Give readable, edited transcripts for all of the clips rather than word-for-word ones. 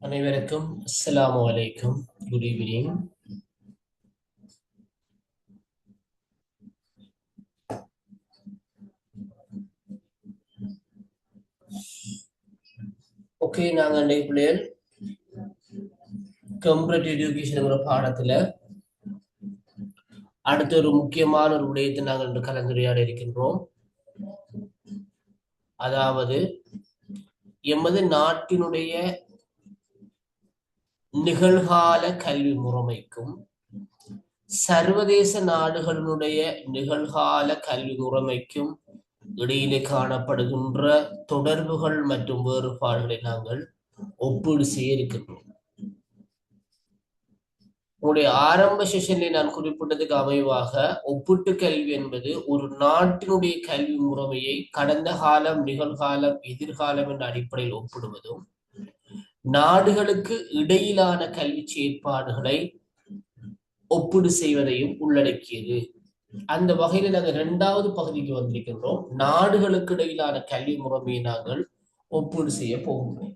அனைவருக்கும் அஸ்ஸலாமு அலைக்கும். Good evening. ஓகே, நாங்கள் அன்றைய பிள்ளைகள் கம்பரேட்டிவ் எஜுகேஷன் பாடத்துல அடுத்த ஒரு முக்கியமான ஒரு விடயத்தை நாங்கள் இன்று கலந்துரையாட இருக்கின்றோம். அதாவது எமது நாட்டினுடைய நிகழ்கால கல்வி முறைமைக்கும் சர்வதேச நாடுகளினுடைய நிகழ்கால கல்வி முறைமைக்கும் இடையிலே காணப்படுகின்ற தொடர்புகள் மற்றும் வேறுபாடுகளை நாங்கள் ஒப்பீடு செய்ய இருக்கின்றோம். உங்களுடைய ஆரம்ப செஷன்ல நான் குறிப்பிட்டதுக்கு அமைவாக ஒப்பீட்டு கல்வி என்பது ஒரு நாட்டினுடைய கல்வி முறைமையை கடந்த காலம், நிகழ்காலம், எதிர்காலம் என்ற அடிப்படையில் ஒப்பிடுவதும் நாடுகளுக்கு இடையிலான கல்வி செயற்பாடுகளை ஒப்பீடு செய்வதையும் உள்ளடக்கியது. அந்த வகையில் நாங்கள் இரண்டாவது பகுதிக்கு வந்திருக்கின்றோம். நாடுகளுக்கு இடையிலான கல்வி முறைமையை நாங்கள் ஒப்பீடு செய்ய போகின்றோம்.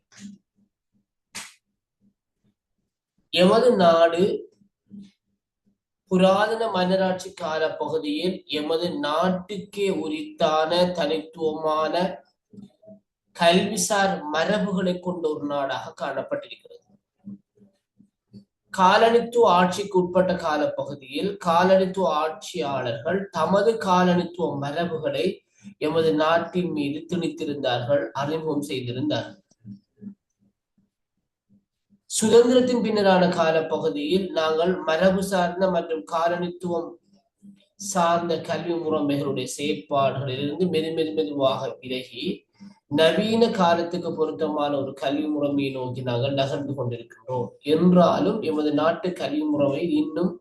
எமது நாடு புராதன மன்னராட்சி கால பகுதியில் எமது நாட்டுக்கே உரித்தான தனித்துவமான கல்விசார் மரபுகளை கொண்ட ஒரு நாடாக காணப்பட்டிருக்கிறது. காலனித்துவ ஆட்சிக்கு உட்பட்ட கால பகுதியில் காலனித்துவ ஆட்சியாளர்கள் தமது காலனித்துவ மரபுகளை எமது நாட்டின் மீது திணித்திருந்தார்கள், அறிமுகம் செய்திருந்தார்கள். சுதந்திரத்தின் பின்னரான காலப்பகுதியில் நாங்கள் மரபு சார்ந்த மற்றும் காலனித்துவம் சார்ந்த கல்வி முறைமைகளுடைய செயற்பாடுகளிலிருந்து மெதுவாக விலகி நவீன காலத்துக்கு பொருத்தமான ஒரு கல்வி முறைமையை நோக்கி நாங்கள் நகர்ந்து கொண்டிருக்கின்றோம். என்றாலும் எமது நாட்டு கல்வி முறைமை இன்னும்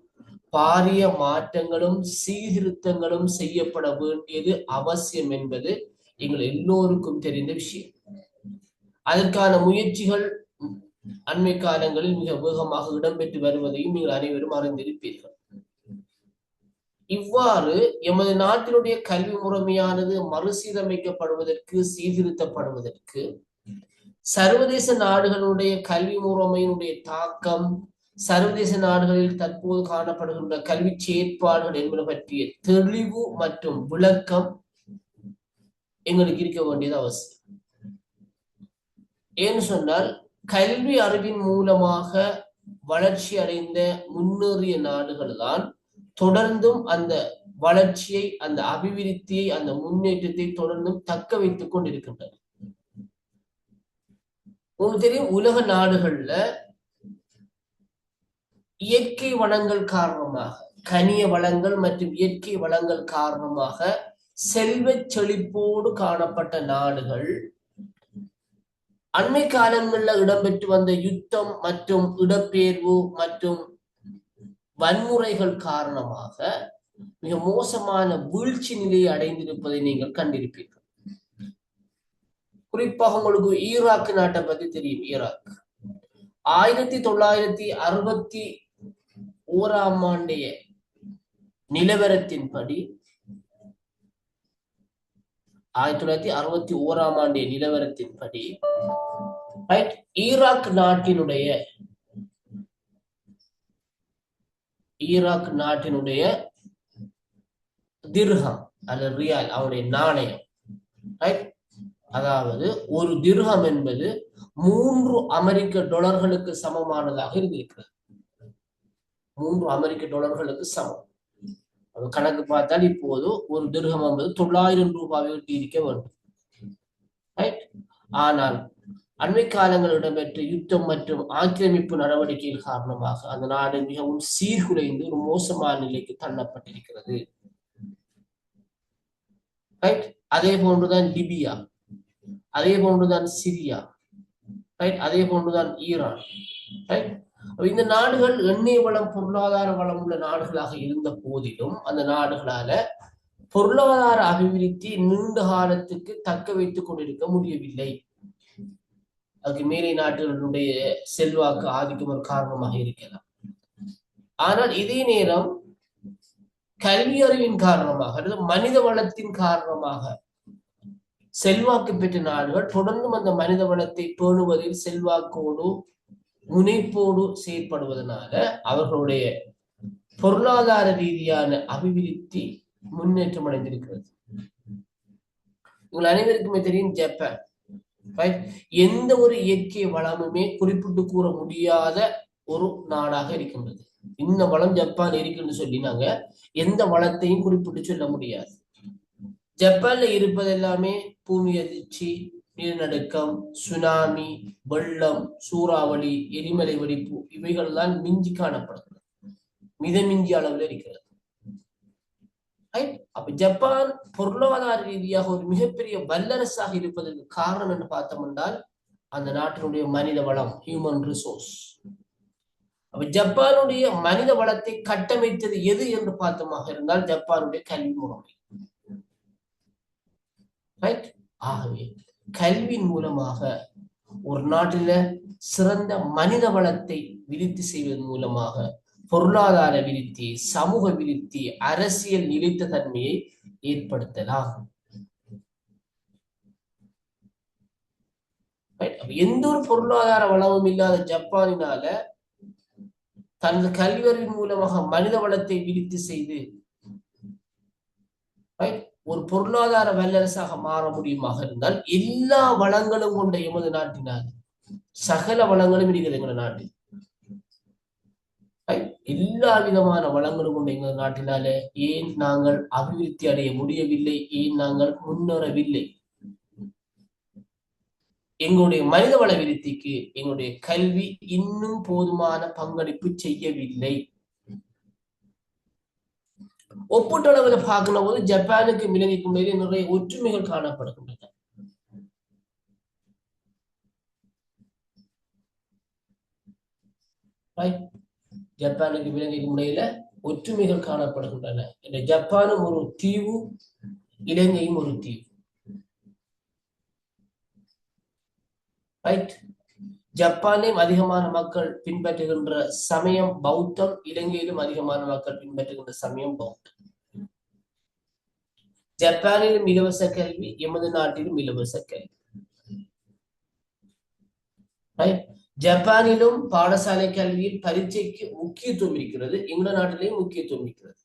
பாரிய மாற்றங்களும் சீர்திருத்தங்களும் செய்யப்பட வேண்டியது அவசியம் என்பது எங்கள் எல்லோருக்கும் தெரிந்த விஷயம். அதற்கான முயற்சிகள் அண்மை காலங்களில் மிக வேகமாக இடம்பெற்று வருவதையும் நீங்கள் அனைவரும் அறிந்திருப்பீர்கள். இவ்வாறு எமது நாட்டினுடைய கல்வி முறைமையானது மறுசீரமைக்கப்படுவதற்கு, சீர்திருத்தப்படுவதற்கு சர்வதேச நாடுகளுடைய கல்வி முறைமையினுடைய தாக்கம், சர்வதேச நாடுகளில் தற்போது காணப்படுகின்ற கல்வி செயற்பாடுகள் என்பது பற்றிய தெளிவு மற்றும் விளக்கம் எங்களுக்கு இருக்க வேண்டியது அவசியம். ஏன்னு சொன்னால், கல்வி அறிவின் மூலமாக வளர்ச்சி அடைந்த முன்னேறிய நாடுகள் தான் தொடர்ந்தும் அந்த வளர்ச்சியை, அந்த அபிவிருத்தியை, அந்த முன்னேற்றத்தை தொடர்ந்தும் தக்க வைத்துக் கொண்டிருக்கின்றன. உங்களுக்கு தெரியும், உலக நாடுகள்ல இயற்கை வளங்கள் காரணமாக, கனிய வளங்கள் மற்றும் இயற்கை வளங்கள் காரணமாக செல்வ செழிப்போடு காணப்பட்ட நாடுகள் அண்மை காலங்களில் இடம்பெற்று வந்த யுத்தம் மற்றும் இடப்பெயர்வு மற்றும் வன்முறைகள் காரணமாக மிக மோசமான வீழ்ச்சி நிலையை அடைந்திருப்பதை நீங்கள் கண்டிருப்பீர்கள். குறிப்பாக உங்களுக்கு ஈராக் நாட்டை பத்தி தெரியும். ஈராக் 1961 ஆண்டிய நிலவரத்தின்படி 1961 ஆண்டிய நிலவரத்தின்படி ஈராக் நாட்டினுடைய திர்ஹம் அல்லது ரியால், அவருடைய நாணயம், அதாவது ஒரு திர்ஹம் என்பது 3 அமெரிக்க டாலர்களுக்கு சமமானதாக இருந்திருக்கிறது. 3 அமெரிக்க டாலர்களுக்கு சமம். அது கணக்கு பார்த்தால் இப்போது ஒரு திர்ஹம் என்பது 900 ரூபாயை விட்டு இருக்க வேண்டும். ஆனால் அண்மை காலங்களில் இடம்பெற்ற யுத்தம் மற்றும் ஆக்கிரமிப்பு நடவடிக்கைகள் காரணமாக அந்த நாடு மிகவும் சீர்குலைந்து ஒரு மோசமான நிலைக்கு தள்ளப்பட்டிருக்கிறது. அதே போன்றுதான் லிபியா, அதே போன்றுதான் சிரியா, அதே போன்றுதான் ஈரான். இந்த நாடுகள் எண்ணெய் வளம், பொருளாதார வளம் உள்ள நாடுகளாக இருந்த போதிலும் அந்த நாடுகளால பொருளாதார அபிவிருத்தி நீண்ட காலத்துக்கு தக்க வைத்துக் கொண்டிருக்க முடியவில்லை. அதுக்கு மேலே நாடுகளுடைய செல்வாக்கு ஆதிக்கம் ஒரு காரணமாக இருக்கலாம். ஆனால் இதே நேரம் கல்வி அறிவின் காரணமாக அல்லது மனித வளத்தின் காரணமாக செல்வாக்கு பெற்ற நாடுகள் தொடர்ந்தும் அந்த மனித வளத்தை பேணுவதில் செல்வாக்கோடு முனைப்போடு செயற்படுவதனால அவர்களுடைய பொருளாதார ரீதியான அபிவிருத்தி முன்னேற்றம் அடைந்திருக்கிறது. உங்கள் அனைவருக்குமே தெரியும் ஜப்பான் எந்த ஒரு இயற்கை வளமுமே குறிப்பிட்டு கூற முடியாத ஒரு நாடாக இருக்கின்றது. இந்த வளம் ஜப்பான் இருக்குன்னு சொல்லி நாங்க எந்த வளத்தையும் குறிப்பிட்டு சொல்ல முடியாது. ஜப்பான்ல இருப்பது எல்லாமே பூமி அதிர்ச்சி, நிலநடுக்கம், சுனாமி, வெள்ளம், சூறாவளி, எரிமலை வெடிப்பு இவைகள் தான் மிஞ்சி காணப்படுகிறது, மிதமிஞ்சி அளவில் இருக்கிறது. அப்ப ஜப்பான் பொருளாதார ரீதியாக ஒரு மிகப்பெரிய வல்லரசாக இருப்பதற்கு காரணம் என்று பார்த்தோம் என்றால் அந்த நாட்டினுடைய மனித வளம், ஹியூமன் ரிசோர்ஸ். அப்ப ஜப்பானுடைய மனித வளத்தை கட்டமைத்தது எது என்று பார்த்தமாக இருந்தால் ஜப்பானுடைய கல்வி முறைமை. ஆகவே கல்வியின் மூலமாக ஒரு நாட்டில சிறந்த மனித வளத்தை விருத்தி செய்வதன் மூலமாக பொருளாதார விருத்தி, சமூக விருத்தி, அரசியல் நிலைத்த தன்மையை ஏற்படுத்தலாம். எந்த ஒரு பொருளாதார வளமும் இல்லாத ஜப்பானினால தனது கல்வியறிவின் மூலமாக மனித வளத்தை விருத்தி செய்து ஒரு பொருளாதார வல்லரசாக மாற முடியுமாக இருந்தால் எல்லா வளங்களும் கொண்ட எமது நாட்டினால் சகல வளங்களும் இருக்கிறது எங்களோட நாட்டில். எல்லா விதமான வளங்களும் கொண்ட எங்கள் நாட்டினாலே ஏன் நாங்கள் அபிவிருத்தி அடைய முடியவில்லை, ஏன் நாங்கள் முன்னேறவில்லை? எங்களுடைய மனித வள விருத்திக்கு எங்களுடைய கல்வி இன்னும் போதுமான பங்களிப்பு செய்யவில்லை. ஒப்பீட்டளவில் பார்க்கிற போது ஜப்பானுக்கு இலங்கைக்கும் இடையே நிறைய ஒற்றுமைகள் காணப்படுகின்றன. ஜப்பானுக்கு இலங்கைக்கும் இடையில ஒற்றுமைகள் காணப்படுகின்றன. இந்த ஜப்பானும் ஒரு தீவு, இலங்கையும் ஒரு தீவு. ஜப்பானிலும் அதிகமான மக்கள் பின்பற்றுகின்ற சமயம் பௌத்தம், இலங்கையிலும் அதிகமான மக்கள் பின்பற்றுகின்ற சமயம் பௌத்தம். ஜப்பானிலும் இலவச கல்வி, எமது நாட்டிலும் இலவச கல்வி. ஜப்பானிலும் பாடசாலை கல்வியில் பரீட்சைக்கு முக்கியத்துவம் இருக்கிறது, எங்க நாட்டிலேயும் முக்கியத்துவம் இருக்கிறது.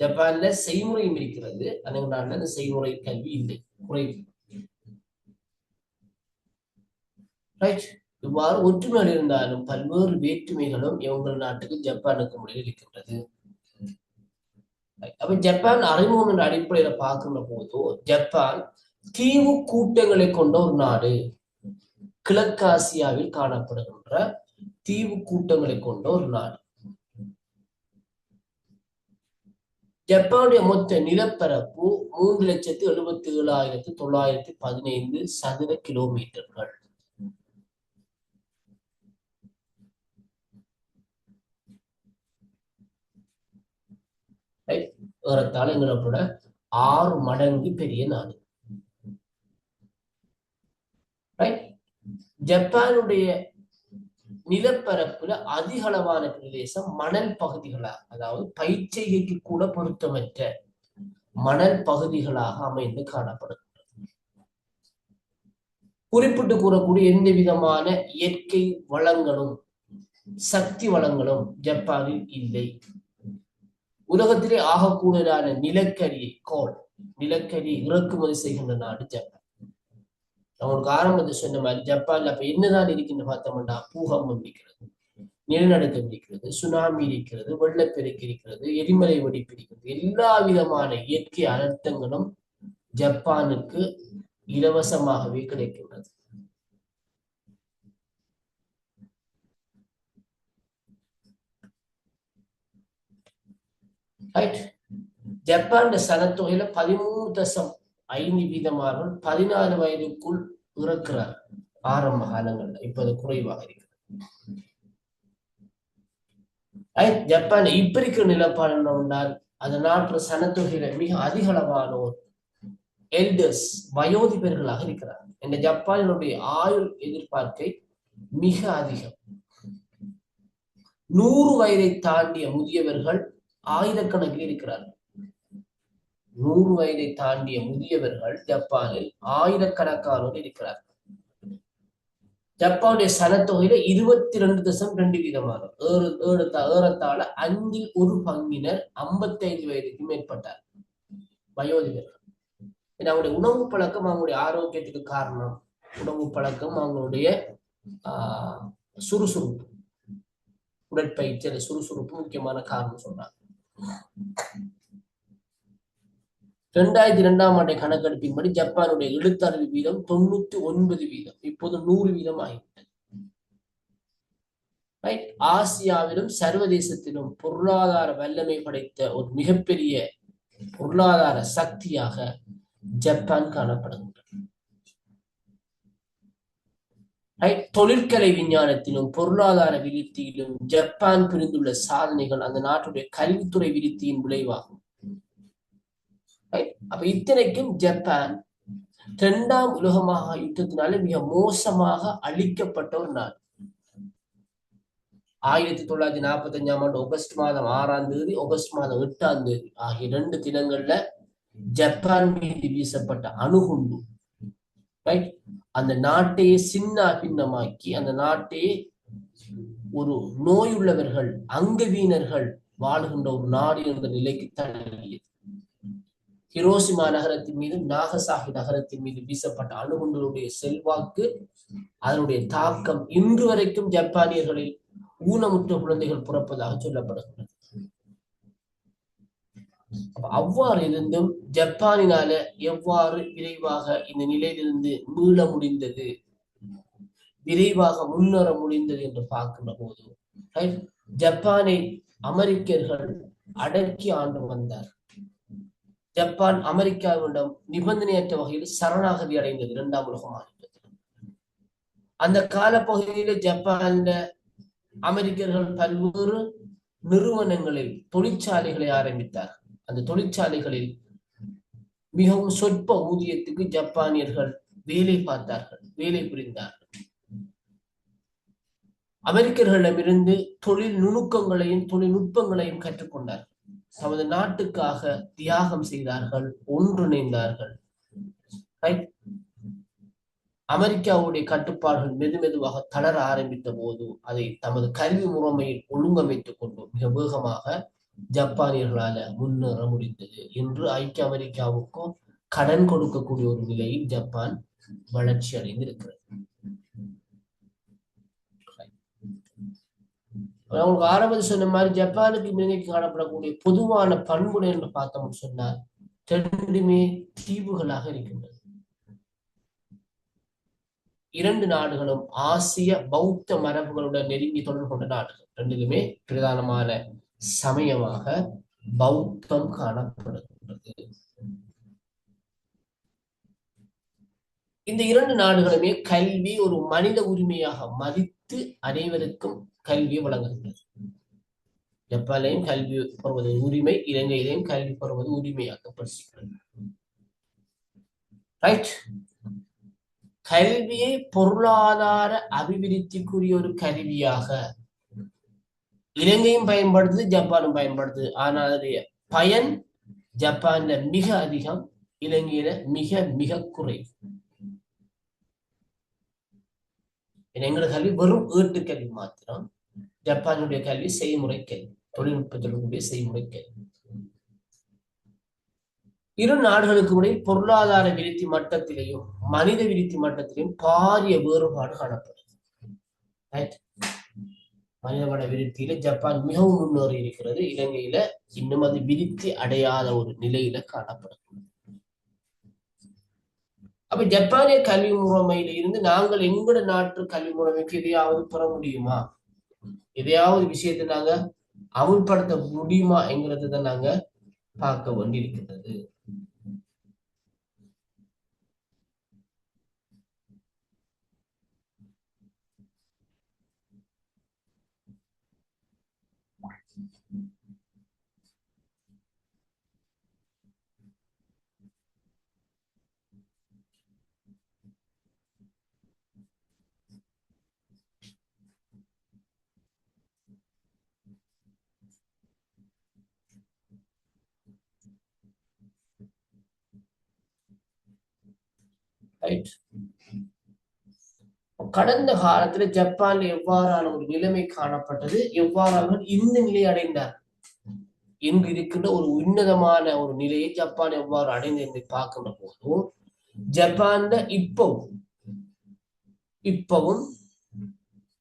ஜப்பான்ல செய்முறையும் இருக்கிறது, அந்த நாட்டில் அந்த செய்முறை கல்வி இல்லை, குறைவு. இவ்வாறு ஒற்றுமைகள் இருந்தாலும் பல்வேறு வேற்றுமைகளும் எங்கள் நாட்டுக்கு ஜப்பானுக்கு இடையில் இருக்கின்றது. அப்ப ஜப்பான் அறிமுகம் என்ற அடிப்படையில பார்க்கின்ற போதோ ஜப்பான் தீவு கூட்டங்களை கொண்ட ஒரு நாடு, கிழக்காசியாவில் காணப்படுகின்ற தீவு கூட்டங்களை கொண்ட ஒரு நாடு. ஜப்பானுடைய மொத்த நிலப்பரப்பு 3,77,915 சதுர கிலோமீட்டர்கள். ஏறத்தாழ எங்களோட 6 மடங்கு பெரிய நாடு. ஜப்பானுடைய நிலப்பரப்புல அதிக அளவான பிரதேசம் மணல் பகுதிகளாக, அதாவது பயிற்சிகைக்கு கூட பொருத்தமற்ற மணல் பகுதிகளாக அமைந்து காணப்படுகின்றது. குறிப்பிட்டு கூறக்கூடிய எந்த விதமான இயற்கை வளங்களும் சக்தி வளங்களும் ஜப்பானில் இல்லை. உலகத்திலே ஆகக்கூடதான நிலக்கரியை, கோல் நிலக்கரி இறக்குமதி செய்கின்ற நாடு ஜப்பான். அவங்களுக்கு ஆரம்பத்தை சொன்ன மாதிரி ஜப்பான்ல அப்ப என்னதான் இருக்குன்னு பார்த்தோம்னா பூகம்பம் இருக்கிறது, நிலநடுக்கம் இருக்கிறது, சுனாமி இருக்கிறது, வெள்ளப்பெருக்கு இருக்கிறது, எரிமலை வெடிப்பு இருக்கிறது. எல்லா விதமான இயற்கை அனர்த்தங்களும் ஜப்பானுக்கு இலவசமாகவே கிடைக்கின்றது. ஜப்பான் சனத்தொகையில 13.5% 14 வயதுக்குள் இறக்கிறார் ஆரம்ப காலங்கள்ல. இப்ப அது குறைவாக இருக்கு. ஜப்பான் இப்ப இருக்கிற நிலப்பாடு என்னவென்றால் அந்த நாட்டு சனத்தொகையில மிக அதிக அளவானோர் எல்டர்ஸ், வயோதிபர்களாக இருக்கிறார். இந்த ஜப்பானினுடைய ஆயுள் எதிர்பார்க்கை மிக அதிகம். 100 வயதை தாண்டிய முதியவர்கள் ஆயிரக்கணக்கில் இருக்கிறார்கள். 100 வயதை தாண்டிய முதியவர்கள் ஜப்பானில் ஆயிரக்கணக்கானோர் இருக்கிறார்கள். ஜப்பானுடைய சனத்தொகையில 22.2% ஏறத்தாழ 1/5 55 வயதுக்கு மேற்பட்டார் வயோதிகர். அவங்களுடைய உணவு பழக்கம் அவங்களுடைய ஆரோக்கியத்துக்கு காரணம். உணவு பழக்கம் அவங்களுடைய சுறுசுறுப்பு, உடற்பயிற்சி, அந்த சுறுசுறுப்பு முக்கியமான காரணம் சொல்றாங்க. 2002 கணக்கெடுப்பின்படி ஜப்பானுடைய எழுத்தறிவு வீதம் 99%, இப்போது 100% ஆகிவிட்டது. ஆசியாவிலும் சர்வதேசத்திலும் பொருளாதார வல்லமை படைத்த ஒரு மிகப்பெரிய பொருளாதார சக்தியாக ஜப்பான் காணப்படுகின்றது. தொழிற்கலை விஞ்ஞானத்திலும் பொருளாதார விருத்தியிலும் ஜப்பான் புரிந்துள்ள சாதனைகள் அந்த நாட்டுடைய கல்வித்துறை விருத்தியின் விளைவாகும். அப்ப இத்தனைக்கும் ஜப்பான் 2ஆம் உலக மகா யுத்தத்தினால மிக மோசமாக அழிக்கப்பட்ட ஒரு நாடு. 1945 ஆகஸ்ட் மாதம் 6ஆம் தேதி, ஆகஸ்ட் மாதம் 8ஆம் தேதி ஆகிய 2 தினங்கள்ல ஜப்பான் மீது வீசப்பட்ட அணுகுண்டு அந்த நாட்டையே சின்ன பின்னமாக்கி, அந்த நாட்டையே ஒரு நோயுள்ளவர்கள், அங்கவீனர்கள் வாழ்கின்ற ஒரு நாடு என்ற நிலைக்கு தள்ளியது. ஹிரோஷிமா நகரத்தின் மீது, நாகசாகி நகரத்தின் மீது வீசப்பட்ட அணுகுண்டுடைய செல்வாக்கு, அதனுடைய தாக்கம் இன்று வரைக்கும் ஜப்பானியர்களில் ஊனமுற்ற குழந்தைகள் பிறப்பதாக சொல்லப்படுகிறது. அவ்வாறு இருந்தும் ஜப்பானினால எவ்வாறு விரைவாக இந்த நிலையிலிருந்து மீள முடிந்தது, விரைவாக முன்னேற முடிந்தது என்று பார்க்கின்ற போது, ஜப்பானை அமெரிக்கர்கள் அடக்கி ஆண்டு வந்தார். ஜப்பான் அமெரிக்காவிடம் நிபந்தனையற்ற வகையில் சரணாகதி அடைந்தது 2ஆம் உலக மகாயுத்தத்தில். அந்த காலப்பகுதியில ஜப்பான்ல அமெரிக்கர்கள் பல்வேறு நிறுவனங்களில் தொழிற்சாலைகளை ஆரம்பித்தார். அந்த தொழிற்சாலைகளில் மிகவும் சொற்ப ஊதியத்துக்கு ஜப்பானியர்கள் வேலை பார்த்தார்கள், வேலை புரிந்தார்கள். அமெரிக்கர்களிடமிருந்து தொழில் நுணுக்கங்களையும் தொழில்நுட்பங்களையும் கற்றுக்கொண்டார்கள். தமது நாட்டுக்காக தியாகம் செய்தார்கள், ஒன்றிணைந்தார்கள். அமெரிக்காவுடைய கட்டுப்பாடுகள் மெதுமெதுவாக தளர ஆரம்பித்த போது அதை தமது கல்வி முறைமையில் ஒழுங்கமைத்துக் கொண்டு மிக வேகமாக ஜப்பானியர்களால முன்னேற முடிந்தது. இன்று ஐக்கிய அமெரிக்காவுக்கும் கடன் கொடுக்கக்கூடிய ஒரு நிலையில் ஜப்பான் வளர்ச்சி அடைந்திருக்கிறது. அவங்களுக்கு ஆரம்பத்தில் சொன்ன மாதிரி ஜப்பானுக்கு இலங்கைக்கு காணப்படக்கூடிய பொதுவான பண்புகள் என்று பார்த்தோம்னு சொன்னால் 2மே தீவுகளாக இருக்கின்றது. 2 நாடுகளும் ஆசிய பௌத்த மரபுகளுடன் நெருங்கி தொடர்பு கொண்ட நாடுகள். 2லுமே பிரதானமான சமயமாக பௌத்தம் காணப்படுகின்றது. இந்த 2 நாடுகளுமே கல்வி ஒரு மனித உரிமையாக மதித்து அனைவருக்கும் கல்வியை வழங்குகின்றது. ஜப்பானிலையும் கல்வி பெறுவது உரிமை, இலங்கையிலையும் கல்வி பெறுவது உரிமையாக்கப்படுகிறது. ரைட். கல்வியை பொருளாதார அபிவிருத்திக்குரிய ஒரு கருவியாக இலங்கையும் பயன்படுத்துது, ஜப்பானும் பயன்படுத்துது. ஆனால் அதனுடைய பயன் ஜப்பான்ல மிக அதிகம், இலங்கையில மிக மிக குறைவு. எங்களோட கல்வி வெறும் ஏட்டு கல்வி மாத்திரம், ஜப்பானுடைய கல்வி செய்முறை கல்வி, தொழில்நுட்பத்திற்குரிய செய்முறை கல்வி. 2 நாடுகளுக்கு இடையில் பொருளாதார விருத்தி மட்டத்திலேயும் மனித விருத்தி மட்டத்திலேயும் பாரிய வேறுபாடு காணப்படுது. மனிதவள விருத்தியில ஜப்பான் மிகவும் முன்னேறி இருக்கிறது, இலங்கையில இன்னும் அது விருத்தி அடையாத ஒரு நிலையில காணப்படுகிறது. அப்ப ஜப்பானிய கல்வி முறைமையில இருந்து நாங்கள் எங்கட நாட்டு கல்வி முறைமைக்கு எதையாவது பெற முடியுமா, எதையாவது விஷயத்தை நாங்க அமுல்படுத்த முடியுமா என்கிறத நாங்க பார்க்க வேண்டியிருக்கிறது. ரைட். கடந்த காலத்துல ஜப்பான்ல எவ்வாறான ஒரு நிலைமை காணப்பட்டது, எவ்வாறு அவர்கள் இந்த நிலையை அடைந்தார் இங்கு இருக்கின்ற ஒரு உன்னதமான ஒரு நிலையை ஜப்பான் எவ்வாறு அடைந்து என்று பார்க்கின்ற போதும், ஜப்பான்ல இப்பவும்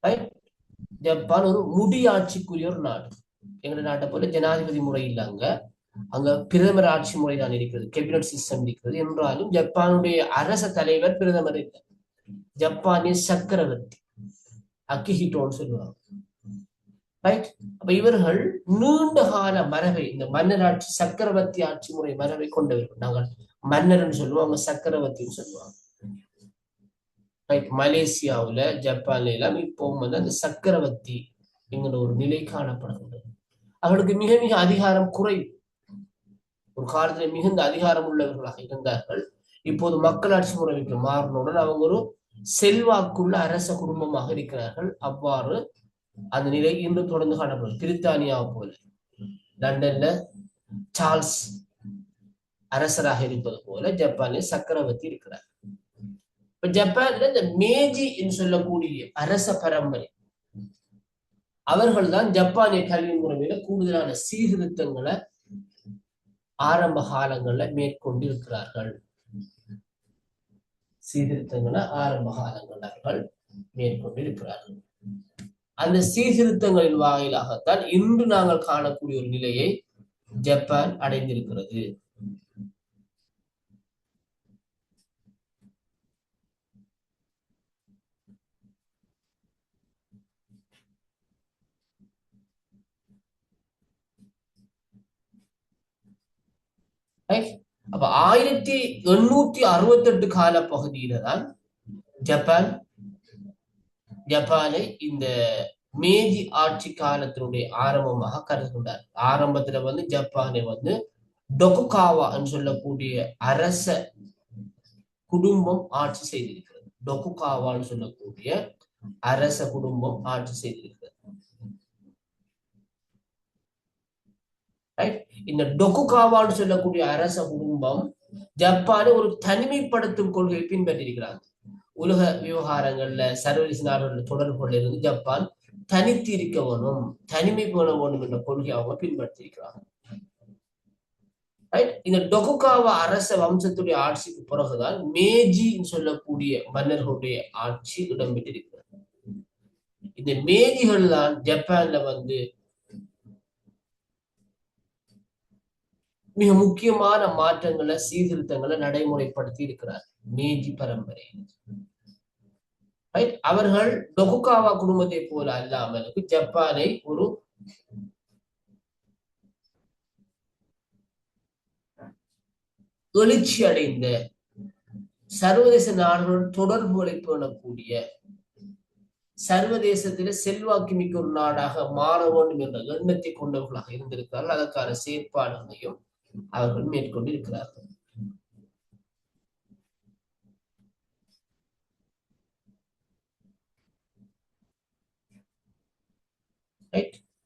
right? ஜப்பான் ஒரு முடியாட்சிக்குரிய ஒரு நாடு. எங்க நாட்டை போல ஜனாதிபதி முறை இல்ல, அங்க பிரதமர் ஆட்சி முறைதான் இருக்கிறது, கேபினட் சிஸ்டம் இருக்கிறது. என்றாலும் ஜப்பானுடைய அரச தலைவர் பிரதமர் இல்லை, ஜப்பானிய சக்கரவர்த்தி அக்கிஹிட்டோன்னு சொல்லுவாங்க. ரைட்? அப்ப இவர்கள் நீண்ட கால மரபை, இந்த மன்னராட்சி சக்கரவர்த்தி ஆட்சி முறை மரபை கொண்டவர்கள். நாங்கள் மன்னர்ன்னு சொல்லுவாங்க, சக்கரவர்த்தின்னு சொல்லுவாங்க. ரைட்? மலேசியாவுல ஜப்பான்ல எல்லாம் இப்பவும் அந்த சக்கரவர்த்தி என்கிற ஒரு நிலை காணப்படுகின்றது. அவர்களுக்கு மிக மிக அதிகாரம் குறைவு. ஒரு காலத்துல மிகுந்த அதிகாரம் உள்ளவர்களாக இருந்தார்கள். இப்போது மக்களாட்சி முறைக்கு மாறினுடன் அவங்க ஒரு செல்வாக்குள்ள அரச குடும்பமாக இருக்கிறார்கள். அவ்வாறு அந்த நிலை இன்று தொடர்ந்து காணப்படும். பிரித்தானியாவை போல லண்டன்ல சார்ல்ஸ் அரசராக இருப்பது போல ஜப்பானில் சக்கரவர்த்தி இருக்கிறார். இப்ப ஜப்பான்ல இந்த மேஜி என்று சொல்லக்கூடிய அரச பரம்பரை அவர்கள் தான் ஜப்பானிய கல்வி முறையில கூடுதலான சீர்திருத்தங்களை ஆரம்ப காலங்கள்ல மேற்கொண்டு இருக்கிறார்கள். சீர்திருத்தங்களை ஆரம்ப காலங்கள் அவர்கள் மேற்கொண்டு இருக்கிறார்கள். அந்த சீர்திருத்தங்களின் வாயிலாகத்தான் இன்று நாங்கள் காணக்கூடிய ஒரு நிலையை ஜப்பான் அடைந்திருக்கிறது. அப்ப 1868 கால பகுதியில தான் ஜப்பானை இந்த மேஜி ஆட்சி காலத்தினுடைய ஆரம்பமாக கருதுகின்றார். ஆரம்பத்துல ஜப்பானை டொகுகாவா சொல்லக்கூடிய அரச குடும்பம் ஆட்சி செய்திருக்கிறது. டொகுகாவான்னு சொல்லக்கூடிய அரச குடும்பம் ஆட்சி செய்திருக்கிறது. இந்த டொகுகாவான்னு சொல்லக்கூடிய அரச குடும்பம் ஜப்பானை ஒரு தனிமைப்படுத்தும் கொள்கையை பின்பற்றிருக்கிறாங்க. உலக விவகாரங்கள்ல சர்வதேச நாடுகள் தொடர்புகள் இருந்து ஜப்பான் தனித்து இருக்க வேணும், தனிமை போன வேணும் என்ற கொள்கையை அவங்க பின்பற்றிருக்கிறாங்க. இந்த டொகுகாவா அரச வம்சத்துடைய ஆட்சிக்கு பிறகுதான் மேஜின்னு சொல்லக்கூடிய மன்னர்களுடைய ஆட்சி இடம்பெற்றிருக்கிறது. இந்த மேஜிகள் தான் ஜப்பான்ல மிக முக்கியமான மாற்றங்களை சீர்திருத்தங்களை நடைமுறைப்படுத்தி இருக்கிறார் மேஜி பரம்பரை. அவர்கள் டொகுகாவா குடும்பத்தை போல அல்லாமல் ஜப்பானை ஒரு எழுச்சி அடைந்த சர்வதேச நாடுகளுடன் தொடர்புகளை பேணக்கூடிய சர்வதேசத்தில செல்வாக்கு மிக்க ஒரு நாடாக மாற வேண்டும் என்ற எண்ணத்தை கொண்டவர்களாக இருந்திருக்கிறார்கள். அதற்கான செயற்பாடுகளையும் அவர்கள் மேற்கொண்டிருக்கிறார்கள்.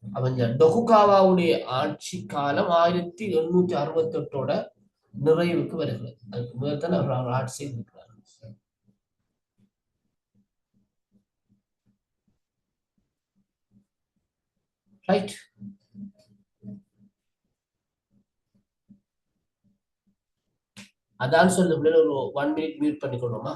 அவங்க டொகுகாவாவுடைய ஆட்சி காலம் 1868ஓட நிறைவுக்கு வருகிறது. அதுக்கு முதல்தான் அவர்கள் ஆட்சி செய்திருக்கிறார்கள். ரைட்? அதான் சொல்ல ஒரு 1 minute மியூட் பண்ணிக்கொள்ளுமா?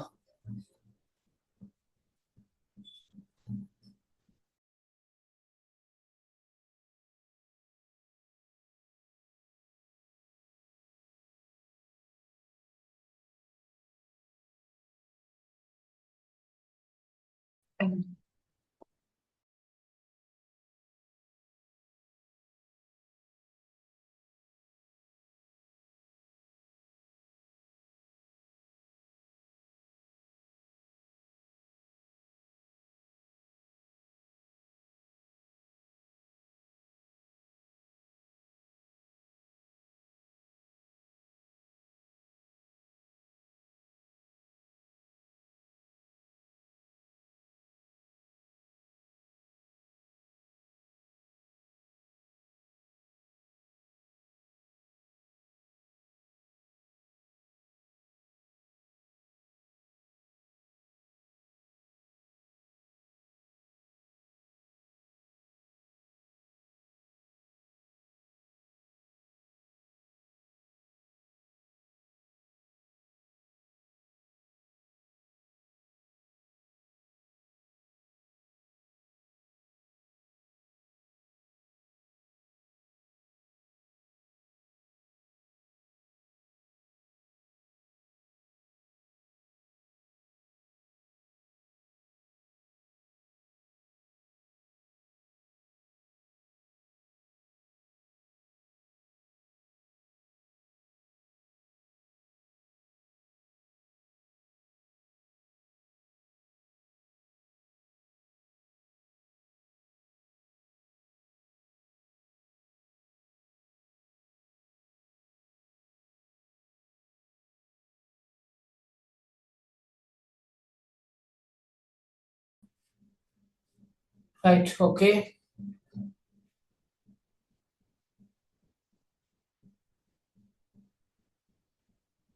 Right, okay.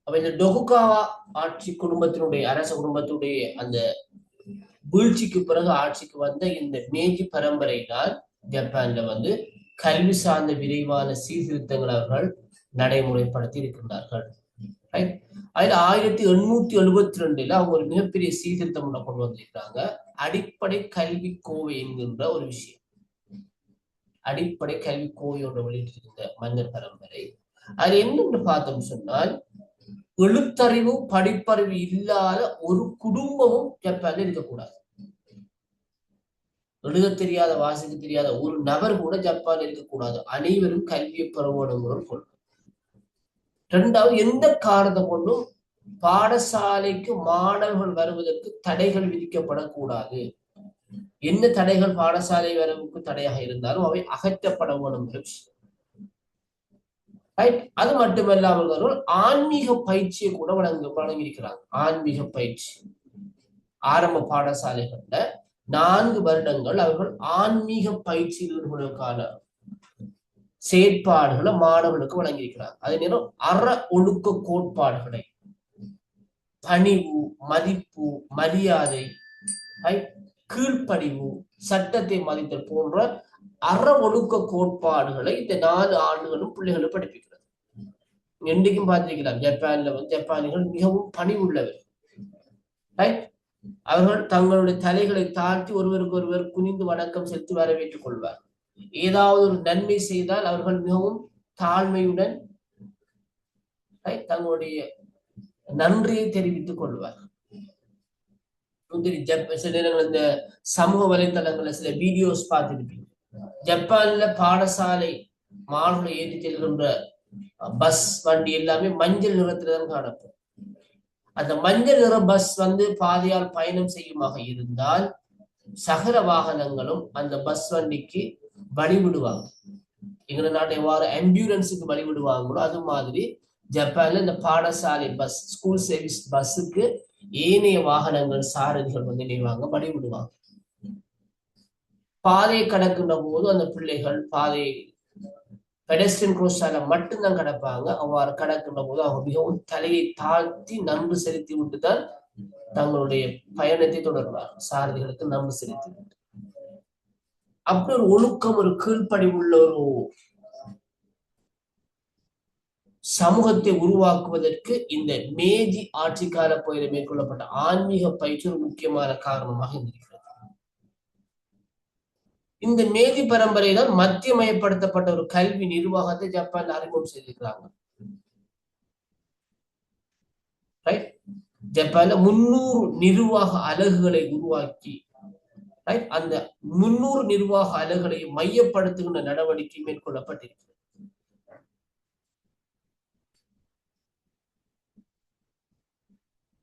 அப்ப இந்த டொகுகாவா ஆட்சி குடும்பத்தினுடைய அரச குடும்பத்தினுடைய அந்த வீழ்ச்சிக்கு பிறகு ஆட்சிக்கு வந்த இந்த மேஜி பரம்பரை தான் ஜப்பான்ல கல்வி சார்ந்த விரைவான சீர்திருத்தங்கள் அவர்கள் நடைமுறைப்படுத்தி இருக்கின்றார்கள். ரைட். அதுல 1872 அவங்க ஒரு மிகப்பெரிய சீர்திருத்தம் ஒண்ண கொண்டு வந்திருக்கிறாங்க. அடிப்படை கல்வி கோவை என்கின்ற ஒரு விஷயம். அடிப்படை கல்வி கோவையோட வெளியிட்டிருந்த மன்னர் பரம்பரை. அது என்னன்னு பார்த்தோம் சொன்னால், எழுத்தறிவு படிப்பறிவு இல்லாத ஒரு குடும்பமும் ஜப்பான்ல இருக்கக்கூடாது. எழுத தெரியாத வாசிக்க தெரியாத ஒரு நபர் கூட ஜப்பான் இருக்கக்கூடாது. அனைவரும் கல்வியை பெற வேண்டும் கொள்கை. இரண்டாவது, எந்த காரணத்தை கொண்டும் பாடசாலைக்கு மாணவர்கள் வருவதற்கு தடைகள் விதிக்கப்படக்கூடாது. என்ன தடைகள் பாடசாலை வரவுக்கு தடையாக இருந்தாலும் அவை அகற்றப்பட வேண்டும். அது மட்டுமல்லாமல் ஆன்மீக பயிற்சியை கூட வழங்கியிருக்கிறாங்க. ஆன்மீக பயிற்சி ஆரம்ப பாடசாலைகள்ல 4 வருடங்கள் அவர்கள் ஆன்மீக பயிற்சியில் ஈடுபடுவதற்கான செயற்பாடுகளை மாணவர்களுக்கு வழங்கியிருக்கிறார். அதே நேரம் அற ஒழுக்க கோட்பாடுகளை, பணிவு, மதிப்பு, மரியாதை, கீழ்ப்படிவு, சட்டத்தை மதித்தல் போன்ற அற ஒழுக்க கோட்பாடுகளை இந்த 4 ஆண்டுகளும் பிள்ளைகளும் படிப்பிக்கிறது. என்றைக்கும் பார்த்திருக்கலாம், ஜப்பானிகள் மிகவும் பணிவுள்ளவர். அவர்கள் தங்களுடைய தலைகளை தாழ்த்தி ஒருவருக்கு ஒருவர் குனிந்து வணக்கம் செலுத்தி வரவேற்றுக் கொள்வார். ஏதாவது ஒரு நன்மை செய்தால் அவர்கள் மிகவும் தாழ்மையுடன் தங்களுடைய நன்றியை தெரிவித்துக் கொள்வார். சில நேரங்கள் இந்த சமூக வலைத்தளங்கள்ல சில வீடியோஸ் பார்த்திருப்பீங்க. ஜப்பான்ல பாடசாலை மாணவர்களை ஏற்றி செல்கின்ற பஸ் வண்டி எல்லாமே மஞ்சள் நிறத்தில்தான் காணப்படும். அந்த மஞ்சள் நிற பஸ் பாதையால் பயணம் செய்யுமாக இருந்தால் சகல வாகனங்களும் அந்த பஸ் வண்டிக்கு வழிவிடுவாங்க. எங்க நாட்டை எவ்வாறு ஆம்புலன்ஸுக்கு வழிவிடுவாங்களோ அது மாதிரி ஜப்பான்ல இந்த பாடசாலை பஸ், ஸ்கூல் சர்வீஸ் பஸ்ஸுக்கு ஏனைய வாகனங்கள் சாரதிகள் நினைவாங்க வழிவிடுவாங்க. பாதையை கடக்கின்ற போது அந்த பிள்ளைகள் பாதையை பெடஸ்ட்ரியன் கிராஸால மட்டும்தான் கடப்பாங்க. அவ்வாறு கடக்கின்ற போது அவங்க மிகவும் தலையை தாழ்த்தி நன்றி செலுத்தி விட்டுதான் தங்களுடைய பயணத்தை தொடர்வார். சாரதிகளுக்கு நன்றி செலுத்தி விட்டு அப்படி ஒரு ஒழுக்கம், ஒரு கீழ்ப்படிவுள்ள ஒரு சமூகத்தை உருவாக்குவதற்கு இந்த மேஜி ஆட்சி கால பகுதியில் மேற்கொள்ளப்பட்ட ஆன்மீக பயிற்சி ஒரு முக்கியமான காரணமாக இருக்கிறது. இந்த மேஜி பரம்பரை தான் மத்தியமயப்படுத்தப்பட்ட ஒரு கல்வி நிர்வாகத்தை ஜப்பான் அறிமுகம் செய்திருக்கிறாங்க. ஜப்பான்ல 300 நிர்வாக அலகுகளை உருவாக்கி அந்த 300 நிர்வாக அலகுகளை மையப்படுத்துகின்ற நடவடிக்கை மேற்கொள்ளப்பட்டிருக்கிறது.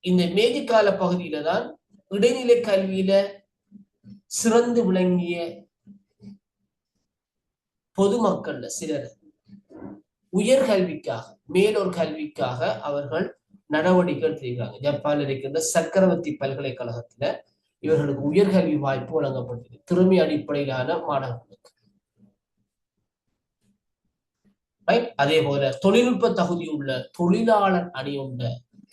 இந்த மேஜி கால பகுதியில தான் இடைநிலை கல்வியில சிறந்து விளங்கிய பொதுமக்கள்ல சிலர் உயர்கல்விக்காக, மேலோர் கல்விக்காக அவர்கள் நடவடிக்கை எடுத்திருக்கிறாங்க. ஜப்பான்ல இருக்கின்ற சக்கரவர்த்தி பல்கலைக்கழகத்துல இவர்களுக்கு உயர்கல்வி வாய்ப்பு வழங்கப்பட்டது, திறமை அடிப்படையிலான மாணவர்களுக்கு. அதே போல தொழில்நுட்ப தகுதியுள்ள தொழிலாளர் அணியுள்ள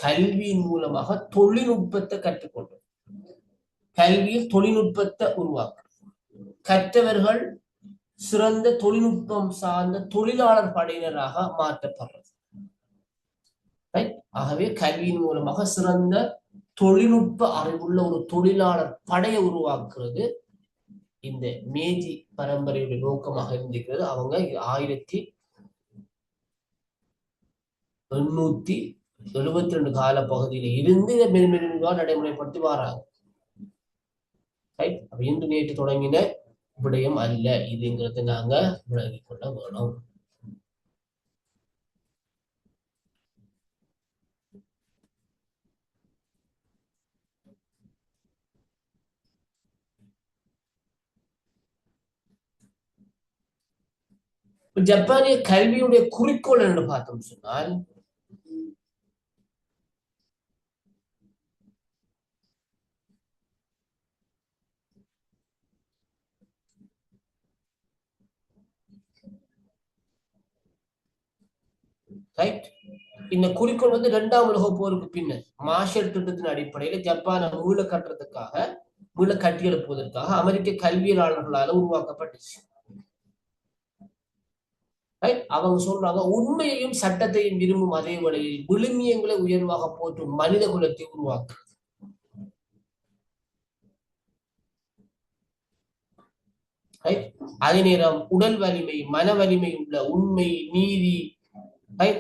கல்வியின் மூலமாக தொழில்நுட்பத்தை கற்றுக்கொண்டோம். கல்வியில் தொழில்நுட்பத்தை உருவாக்க கற்றவர்கள் சிறந்த தொழில்நுட்பம் சார்ந்த தொழிலாளர் படையினராக மாற்றப்படுறது. ஆகவே கல்வியின் மூலமாக சிறந்த தொழில்நுட்ப அறிவுள்ள ஒரு தொழிலாளர் படையை உருவாக்குறது இந்த மேஜி பரம்பரையுடைய நோக்கமாக இருந்திருக்கிறது. அவங்க 1872 கால பகுதியில இருந்து இதை மென்மெதுவாக நடைமுறைப்படுத்தி வராங்க. இன்று நேற்று தொடங்கின விடயம் அல்ல இதுங்கிறத நாங்க விளங்கிக் கொள்ள வேணும். ஜப்பானிய கல்வியுடைய குறிக்கோள் என்று பார்த்தோம் சொன்னால், ரைட். இந்த குறிக்கோள் வந்து 2ஆம் உலக போருக்கு பின்னர் மார்ஷல் திட்டத்தின் அடிப்படையில் ஜப்பானை மீள கட்டுறதுக்காக மீள கட்டியெழுப்புவதற்காக அமெரிக்க கல்வியலாளர்களால் உருவாக்கப்பட்டுச்சு. அவங்க சொல்றாங்க, உண்மையையும் சட்டத்தையும் விரும்பும் அதே வேளையில் விழுமியங்களை உயர்வாக போற்றும் மனித குலத்தை உருவாக்கு. அதே நேரம் உடல் வலிமை, மன வலிமை உள்ள உண்மை, நீதி,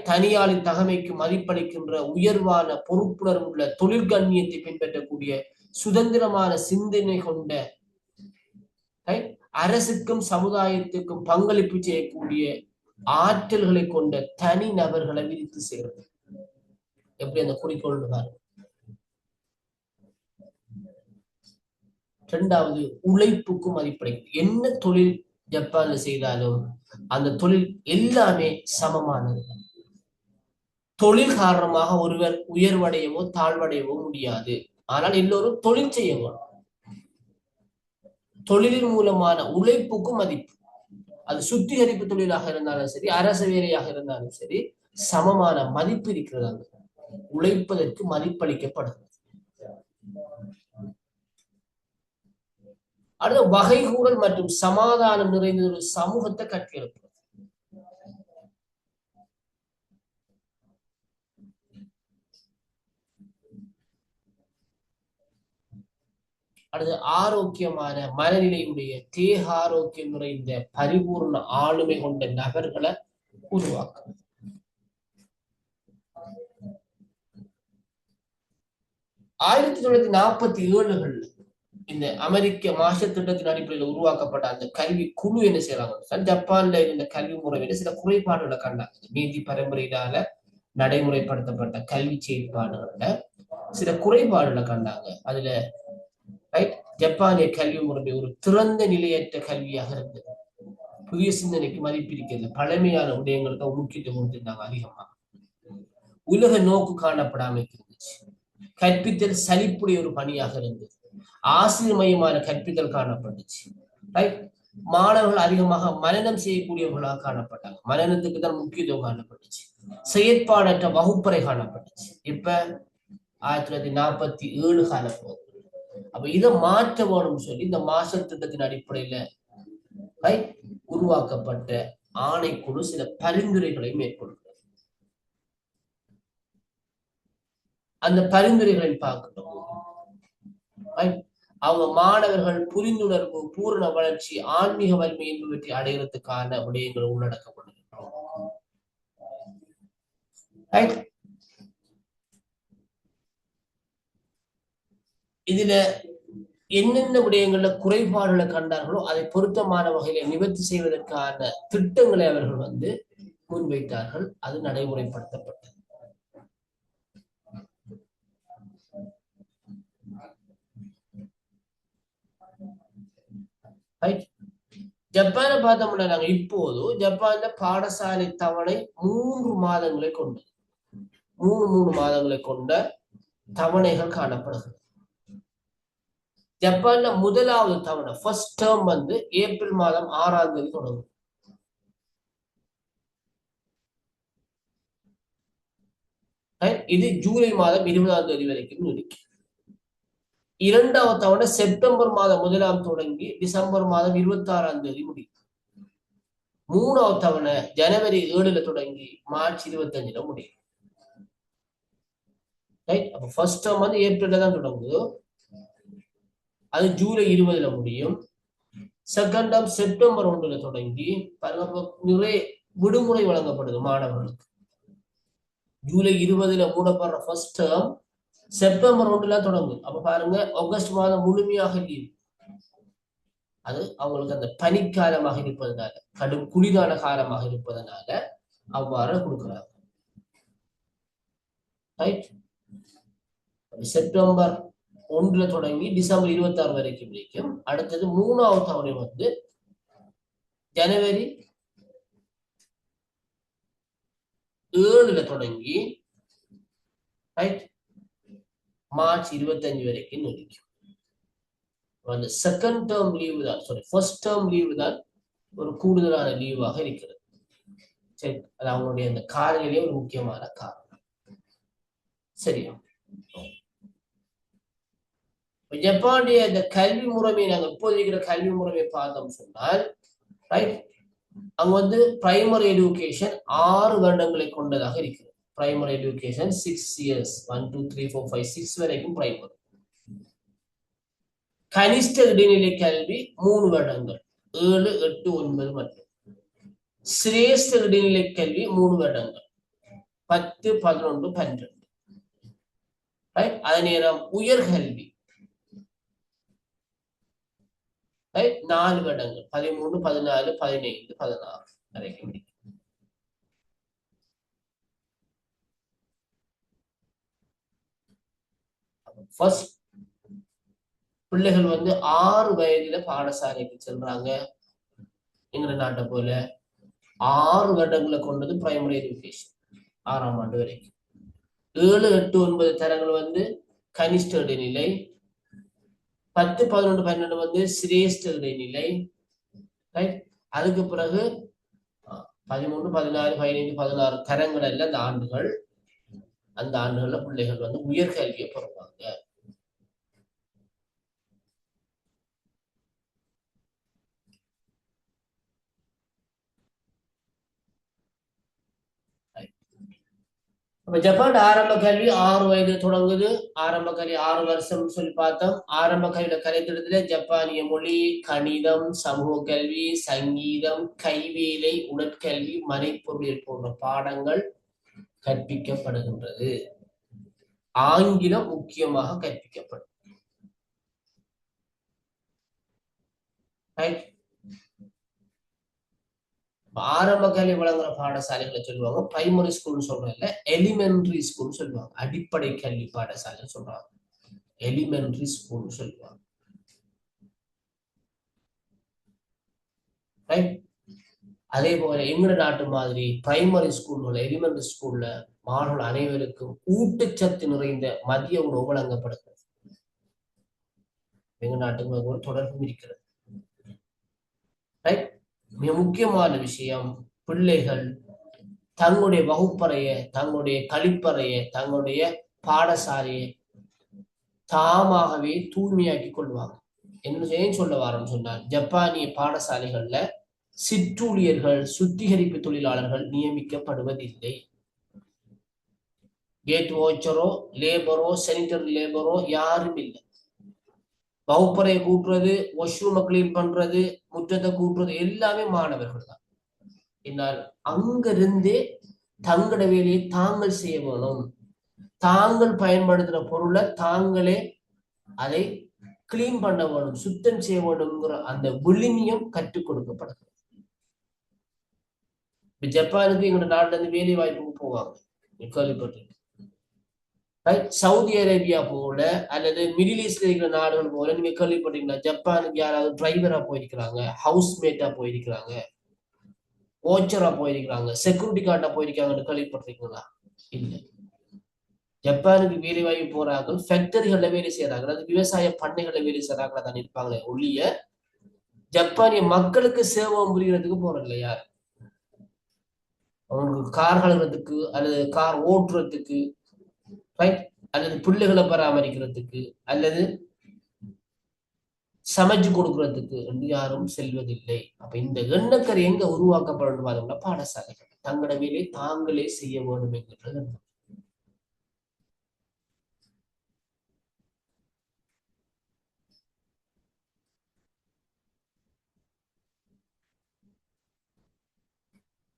தனியாளின் தகமைக்கு மதிப்பளிக்கின்ற உயர்வான பொறுப்புணர்வு உள்ள தொழிற்கண்ணியத்தை பின்பற்றக்கூடிய சுதந்திரமான சிந்தனை கொண்ட அரசுக்கும் சமுதாயத்துக்கும் பங்களிப்பு செய்யக்கூடிய ஆற்றல்களை கொண்ட தனி நபர்களை விரித்து செய்யறது. எப்படி அந்த குறிக்கோள் பாருங்க. 2வது உழைப்புக்கும் மதிப்பளிக்கும். என்ன தொழில் ஜப்பான்ல செய்தாலும் அந்த தொழில் எல்லாமே சமமானது. தொழில் காரணமாக ஒருவர் உயர்வடையவோ தாழ்வடையவோ முடியாது. ஆனால் எல்லோரும் தொழில் செய்ய வேண்டும். தொழிலின் மூலமான உழைப்புக்கும் மதிப்பு. அது சுத்திகரிப்பு தொழிலாக இருந்தாலும் சரி, அரசு வேலையாக இருந்தாலும் சரி, சமமான மதிப்பு இருக்கிறது. உழைப்பதற்கு மதிப்பளிக்கப்படுகிறது. அடுத்த வகைகூடல் மற்றும் சமாதானம் நிறைந்த ஒரு சமூகத்தை கட்டியெழுப்புறது. அடுத்து ஆரோக்கியமான மனநிலையுடைய தேக ஆரோக்கியம் நிறைந்த பரிபூர்ண ஆளுமை கொண்ட நபர்களை உருவாக்குறது. 1947 இந்த அமெரிக்க மார்ஷல் திட்டத்தின் அடிப்படையில் உருவாக்கப்பட்ட அந்த கல்வி குழு என்ன செய்யறாங்க, ஜப்பான்ல இருந்த கல்வி முறையில சில குறைபாடுகளை கண்டாங்க. நீதி பரம்பரையினால நடைமுறைப்படுத்தப்பட்ட கல்வி செயற்பாடுகள்ல சில குறைபாடுகளை கண்டாங்க. அதுல ஜப்பானிய கல்வி முறை ஒரு திறந்த நிலையற்ற கல்வியாக இருந்தது. புதிய சிந்தனைக்கு மதிப்பிருக்கிறது. பழமையான விடயங்களுக்கு முக்கியத்துவம் கொடுத்திருந்தாங்க அதிகமா. உலக நோக்கு காணப்படாமல் இருந்துச்சு. கற்பித்தல் சலிப்புடைய ஒரு பணியாக இருந்தது. ஆசிரியர் மையமான கற்பித்தல் காணப்பட்டுச்சு. மாணவர்கள் அதிகமாக மனனம் செய்யக்கூடியவர்களாக காணப்பட்டாங்க. மனனத்துக்கு தான் முக்கியத்துவம் காணப்பட்டுச்சு. செயற்பாடற்ற வகுப்பறை காணப்பட்டுச்சு. இப்ப 1947 காலப்போது. அப்ப இதை மாற்ற வேணும்னு சொல்லி இந்த மார்ஷல் திட்டத்தின் அடிப்படையில உருவாக்கப்பட்ட ஆணைக்குழு சில பரிந்துரைகளை மேற்கொள்கிறது. அந்த பரிந்துரைகளை பார்க்கணும். அவங்க மாணவர்கள் புரிந்துணர்வு, பூரண வளர்ச்சி, ஆன்மீக வலிமை என்பவற்றை அடைகிறதுக்கான விடயங்கள் உள்ளடக்கப்படுகின்றோம். இதுல என்னென்ன விடயங்கள்ல குறைபாடுகளை கண்டார்களோ அதை பொருத்தமான வகையில நிவர்த்தி செய்வதற்கான திட்டங்களை அவர்கள் முன்வைத்தார்கள். அது நடைமுறைப்படுத்தப்பட்டது. ஜப்பானை பார்த்தோம்னா நாங்க இப்போது ஜப்பான்ல பாடசாலை தவணை 3 மாதங்களை கொண்டது. 3 மாதங்களை கொண்ட தவணைகள் காணப்படுகிறது. ஜப்பான்ல முதலாவது தவணை ஃபர்ஸ்ட் டேர்ம் ஏப்ரல் மாதம் 6ஆம் தேதி தொடங்கும். இது ஜூலை மாதம் 20ஆம் தேதி வரைக்கும் நீடிக்கும். 2வது தவணை செப்டம்பர் மாதம் 1ஆம் தொடங்கி டிசம்பர் மாதம் 26ஆம் தேதி முடியும். 3வது தவணை ஜனவரி 7ல தொடங்கி மார்ச் 25ல முடியும். அப்ப ஃபர்ஸ்ட் டேர்ம் ஏப்ரல்ல தான் தொடங்குது. அது ஜூலை 20ல முடியும். செகண்ட் டேர்ம் செப்டம்பர் 1ல தொடங்கி பாருங்க, நிறைய விடுமுறை வழங்கப்படுது மாணவர்களுக்கு. ஜூலை 20ல மூடப்படுற ஃபர்ஸ்ட் டேர்ம் செப்டம்பர் 1ல தொடங்குது. அப்ப பாருங்க, ஆகஸ்ட் மாதம் முழுமையாக லீவ். அது அவங்களுக்கு அந்த பனிக்காலமாக இருப்பதனால, கடும் குளிரான காலமாக இருப்பதனால அவ்வாறு கொடுக்குறாங்க. செப்டம்பர் 1ல தொடங்கி டிசம்பர் 26 வரைக்கும் இருக்கும். அடுத்தது 3வது தவணை ஜனவரி 7ல தொடங்கி மார்ச் 25 வரைக்கும் நீடிக்கும். அந்த செகண்ட் டேர்ம் லீவு தான், ஃபர்ஸ்ட் டேர்ம் லீவு தான் ஒரு கூடுதலான லீவாக இருக்கிறது. சரி, அது அவங்களுடைய அந்த காலநிலையே ஒரு முக்கியமான காரணம். சரியா? ஜப்பானுடைய இந்த கல்வி முறைமை நாங்க இப்போது இருக்கிற கல்வி முறைமை பார்த்தோம் சொன்னால், ரைட், அங்க வந்து பிரைமரி எஜுகேஷன் 6 வருடங்களை கொண்டதாக இருக்கிறது. பிரைமரி எஜுகேஷன் 6 இயர்ஸ், 1 2 3 4 5 6 வரைக்கும் பிரைமரி. கனிஷ்ட இடைநிலை கல்வி 3 வருடங்கள், 7 8 9 மட்டும். சிரேஷ்ட இடைநிலை கல்வி 3 வருடங்கள், 10 11 12. ரைட், அதே நேரம் உயர்கல்வி 4 வருடங்கள், 13 14 15 16 வரைக்கும். ஃபர்ஸ்ட் பிள்ளைகள் வந்து 6 வயதுல பாடசாலைக்கு செல்றாங்க. எங்க நாட்டை போல 6 வருடங்களை கொண்டது பிரைமரி எஜுகேஷன், 6ஆம் ஆண்டு வரைக்கும். 7 8 9 தரங்கள் வந்து கனிஷ்ட இடைநிலை, 10 11 12 வந்து சிரேஷ்ட இடைநிலை. ரைட், அதுக்கு பிறகு 13 14 15 16 தரங்கள் அல்ல அந்த ஆண்டுகள். அந்த ஆண்டுகள்ல பிள்ளைகள் வந்து உயர்கல்வியை பெறுவாங்க. அப்ப ஜப்பான் ஆரம்ப கல்வி 6 வயது தொடங்குது. ஆரம்ப கல்வி 6 வருஷம் சொல்லி பார்த்தோம். ஆரம்ப கல்வியில கலைத்திட்டத்துல ஜப்பானிய மொழி, கணிதம், சமூக கல்வி, சங்கீதம், கைவேலை, உடற்கல்வி, மனைப்பொருளியல் போன்ற பாடங்கள் கற்பிக்கப்படுகின்றது. ஆங்கிலம் முக்கியமாக கற்பிக்கப்படும். ஆரம்ப கல்வி வழங்குற பாடசாலைகளை சொல்லுவாங்க பிரைமரி ஸ்கூல் சொல்றதுல எலிமெண்டரி ஸ்கூல் சொல்லுவாங்க. அடிப்படை கல்வி பாடசாலை சொல்றாங்க, எலிமெண்டரி ஸ்கூல் சொல்லுவாங்க. அதே போல எங்க நாட்டு மாதிரி பிரைமரி ஸ்கூல்ல, எலிமெண்டரி ஸ்கூல்ல மாணவர்கள் அனைவருக்கும் ஊட்டச்சத்து நிறைந்த மதிய உணவு வழங்கப்படுகிறது. எங்க நாட்டுக்கு ஒரு தொடர்பும் இருக்கிறது. மிக முக்கியமான விஷயம், பிள்ளைகள் தங்களுடைய வகுப்பறைய, தங்களுடைய கழிப்பறைய, தங்களுடைய பாடசாலையை தாமாகவே தூய்மையாக்கி கொள்வாங்க. என்ன சொல்ல வாரன்னு சொன்னால், ஜப்பானிய பாடசாலைகள்ல சிற்றூழியர்கள், சுத்திகரிப்பு தொழிலாளர்கள் நியமிக்கப்படுவதில்லை. கேட் வாட்சரோ, லேபரோ, சானிட்டரி லேபரோ யாரும் இல்லை. வகுப்பறையை கூட்டுறது, வாஷ்ரூமை கிளீன் பண்றது, முற்றத்தை கூட்டுறது எல்லாமே மாணவர்கள் தான். என்னால் அங்கிருந்தே தங்களோட வேலையை தாங்கள் செய்ய வேணும். தாங்கள் பயன்படுத்துற பொருளை தாங்களே அதை கிளீன் பண்ண வேணும், சுத்தம் செய்ய வேணும்ங்கிற அந்த விழுமியம் கற்றுக் கொடுக்கப்படுகிறது. ஜப்பானுக்கு எங்களோட நாட்டுல இருந்து வேலை வாய்ப்புக்கு போவாங்க, கேள்விப்பட்டிருக்கேன். சவுதி அரேபியா போல அல்லது மிடில் ஈஸ்ட்ல இருக்கிற நாடுகள் போல நீங்க கேள்விப்பட்டீங்கன்னா, ஜப்பானுக்கு யாராவது டிரைவரா போயிருக்கிறாங்க, ஹவுஸ் மேட்டா போயிருக்கிறாங்க, ஓச்சரா போயிருக்கிறாங்க, செக்யூரிட்டி கார்டா போயிருக்காங்கன்னு கேள்விப்பட்டிருக்கீங்களா? இல்லை. ஜப்பானுக்கு வேலை வாய்ப்பு போறாங்க, ஃபேக்டரிகள்ல வேலை செய்யறாங்க, அது விவசாய பண்ணைகள்ல வேலை செய்யறாங்களா தான் இருப்பாங்களே ஒழிய ஜப்பானிய மக்களுக்கு சேவம் புரியறதுக்கு போறதில்லை யார். அவங்களுக்கு கார் கழுவுறதுக்கு அல்லது கார் ஓட்டுறதுக்கு, அல்லது பிள்ளைகளை பராமரிக்கிறதுக்கு அல்லது சமைச்சு கொடுக்கறதுக்கு என்று யாரும் செல்வதில்லை. அப்ப இந்த எண்ணக்கரை எங்க உருவாக்கப்படும்? பாடசாலைகள் தங்களோட வேலையை தாங்களே செய்ய வேண்டும் என்கிறது.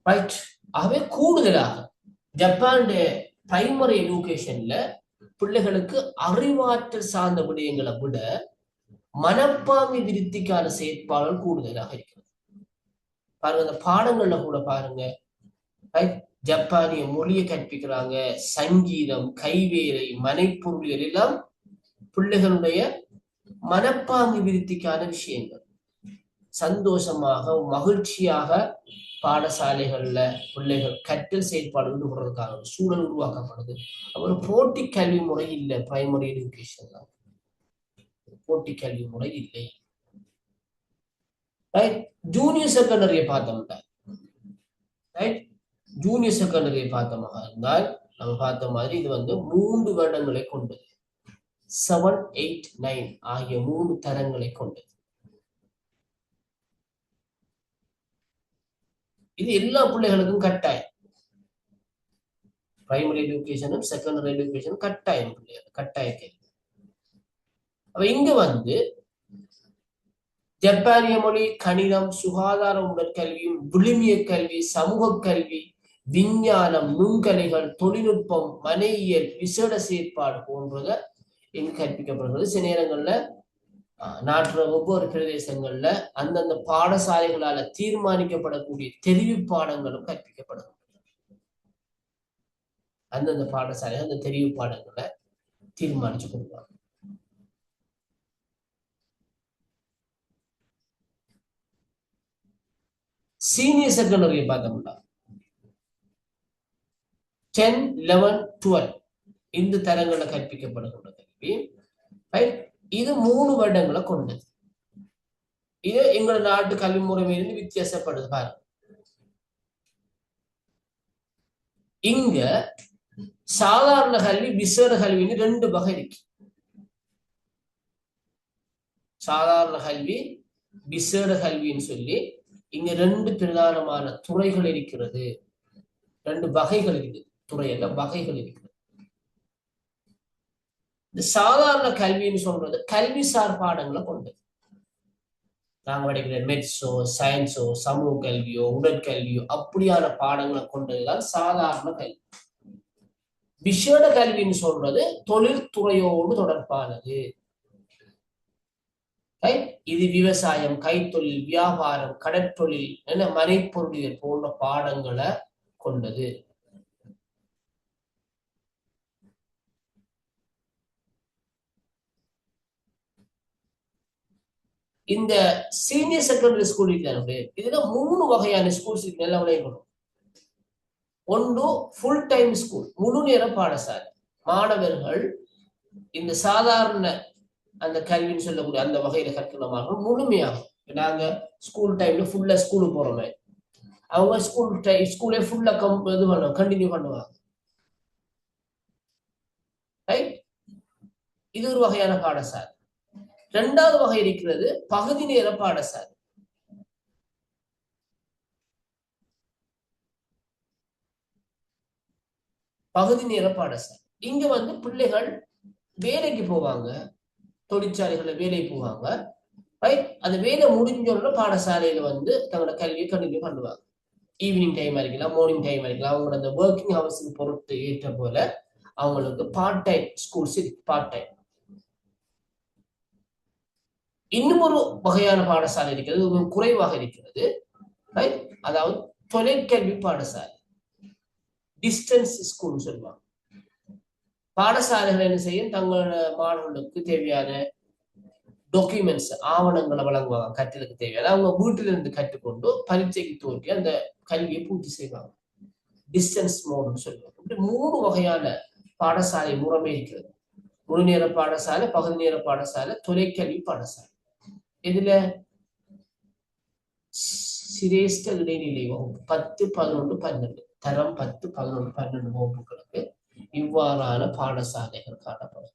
ரைட். ஆகவே கூடுதலாக ஜப்பானுடைய பிரைமரி எஜுகேஷன்ல பிள்ளைகளுக்கு அறிவாற்றல் சார்ந்த விடயங்களை விட மனப்பான்மை விருத்திக்கான செயற்பாடுகள் கூடுதலாக இருக்கிறது. பாருங்க, அந்த பாடங்கள்ல கூட பாருங்க, ஜப்பானிய மொழியை கற்பிக்கிறாங்க, சங்கீதம், கைவேலை, மனைப்பொருளியல் எல்லாம் பிள்ளைகளுடைய மனப்பான்மை விருத்திக்கான விஷயங்கள். சந்தோஷமாக மகிழ்ச்சியாக பாடசாலைகள்ல பிள்ளைகள் கற்றல் செயற்பாடு ஈடுபடுறதுக்கான சூழல் உருவாக்கப்படுது. அப்புறம் போட்டி கல்வி முறை இல்லை, பிரைமரி எஜுகேஷன் தான் போட்டி கல்வி முறை இல்லை. ஜூனியர் செகண்டரியை பார்த்தோம்ல, ரைட், ஜூனியர் செகண்டரி பார்த்தோமாக இருந்தால் நம்ம பார்த்த மாதிரி இது வந்து 3 வருடங்களை கொண்டது. 7, 8, 9 ஆகிய 3 தரங்களை கொண்டது. இது எல்லா பிள்ளைகளுக்கும் கட்டாயம். பிரைமரி எஜுகேஷனும் செகண்டரி எஜுகேஷனும் கட்டாயம் பிள்ளைகள், கட்டாய கேள்வி. அப்ப இங்க வந்து ஜப்பானிய மொழி, கணிதம், சுகாதார உடற்கல்வியும், விழுமிய கல்வி, சமூக கல்வி, விஞ்ஞானம், நுண்கலைகள், தொழில்நுட்பம், மனையியல், விசேட செயற்பாடு போன்றத இங்கு கற்பிக்கப்படுகிறது. சில நேரங்கள்ல நாட்டுல ஒவ்வொரு பிரதேசங்கள்ல அந்தந்த பாடசாலைகளால தீர்மானிக்கப்படக்கூடிய தெரிவு பாடங்களும் கற்பிக்கப்படுகிறது. அந்தந்த பாடசாலைகள் அந்த தெரிவு பாடங்களை தீர்மானிச்சு கொடுப்பாங்க. சீனியர் செகண்டரி பார்த்தோம்னா 10, 11, 12 இந்த தரங்களை கற்பிக்கப்படுகின்ற கல்வி. இது 3 வருடங்களை கொண்டது. இது எங்களோட நாட்டு கல்வி முறைமையிலிருந்து வித்தியாசப்படுது பாருங்க. இங்க சாதாரண கல்வி, விசேட கல்வின்னு 2 வகை இருக்கு. சாதாரண கல்வி, விசேட கல்வின்னு சொல்லி இங்க 2 பிரதானமான துறைகள் இருக்கிறது. 2 வகைகள் இருக்குது. துறையில வகைகள் இருக்கிறது. இந்த சாதாரண கல்வின்னு சொல்றது கல்விசார் பாடங்களை கொண்டது. நாங்க படிக்கிற மெட்ஸோ, சயின்ஸோ, சமூக கல்வியோ, உடற்கல்வியோ அப்படியான பாடங்களை கொண்டதுதான் சாதாரண கல்வி. விசேட கல்வின்னு சொல்றது தொழில்துறையோடு தொடர்பானது. இது விவசாயம், கைத்தொழில், வியாபாரம், கடற்தொழில், மனைப்பொருளியல் போன்ற பாடங்களை கொண்டது. இந்த சீனியர் செகண்டரி ஸ்கூல் இதுல 3 வகையான ஸ்கூல்ஸ் நல்லா விளையப்படும். ஒன்று ஃபுல் டைம் ஸ்கூல், முழு நேர பாடசாலை. மாணவர்கள் இந்த சாதாரண அந்த கல்வின்னு சொல்லக்கூடிய அந்த வகையில கற்கணுமாக முழுமையாக. நாங்க ஸ்கூல் டைம்ல ஃபுல்லா ஸ்கூலுக்கு போறோமே, அவங்க ஸ்கூலே ஃபுல்லா இது பண்ணுவாங்க, கண்டினியூ பண்ணுவாங்க. இது ஒரு வகையான பாடசாலை. 2வது வகை இருக்கிறது பகுதி நேர பாடசாலை. பகுதி நேர பாடசாலை இங்க வந்து பிள்ளைகள் வேலைக்கு போவாங்க, தொழிற்சாலைகளை வேலைக்கு போவாங்க. அந்த வேலை முடிஞ்சோட பாடசாலையில வந்து தங்களோட கல்வியை கண்டினியூ பண்ணுவாங்க. ஈவினிங் டைம் இருக்கலாம், மார்னிங் டைம் இருக்கலாம். அவங்களோட அந்த ஒர்க்கிங் ஹவர்ஸுக்கு பொறுத்து ஏற்ற போல அவங்களுக்கு பார்ட் டைம் ஸ்கூல்ஸ் இருக்கு. Part time. இன்னும் ஒரு வகையான பாடசாலை இருக்கிறது, குறைவாக இருக்கிறது. அதாவது தொலைக்கல்வி பாடசாலை, டிஸ்டன்ஸ் ஸ்கூல் சொல்லுவாங்க. பாடசாலைகள் என்ன செய்யும், தங்களோட மாணவர்களுக்கு தேவையான டாக்குமெண்ட்ஸ், ஆவணங்களை வழங்குவாங்க. கற்றலுக்கு தேவையான அவங்க வீட்டில இருந்து கற்றுக்கொண்டு பரீட்சைக்கு தோற்றி அந்த கல்வியை பூர்த்தி செய்வாங்க. டிஸ்டன்ஸ் மோட்னு சொல்லுவாங்க. இப்படி 3 வகையான பாடசாலை முறைமை இருக்கிறது. முழு நேர பாடசாலை, பகுதி நேர பாடசாலை, தொலைக்கல்வி பாடசாலை. இதுல சிரேஷ்ட இடைநிலை வகுப்பு 10, 11, 12 தரம் 10, 11, 12 வகுப்புகளுக்கு இவ்வாறான பாடசாலைகள் காணப்படும்.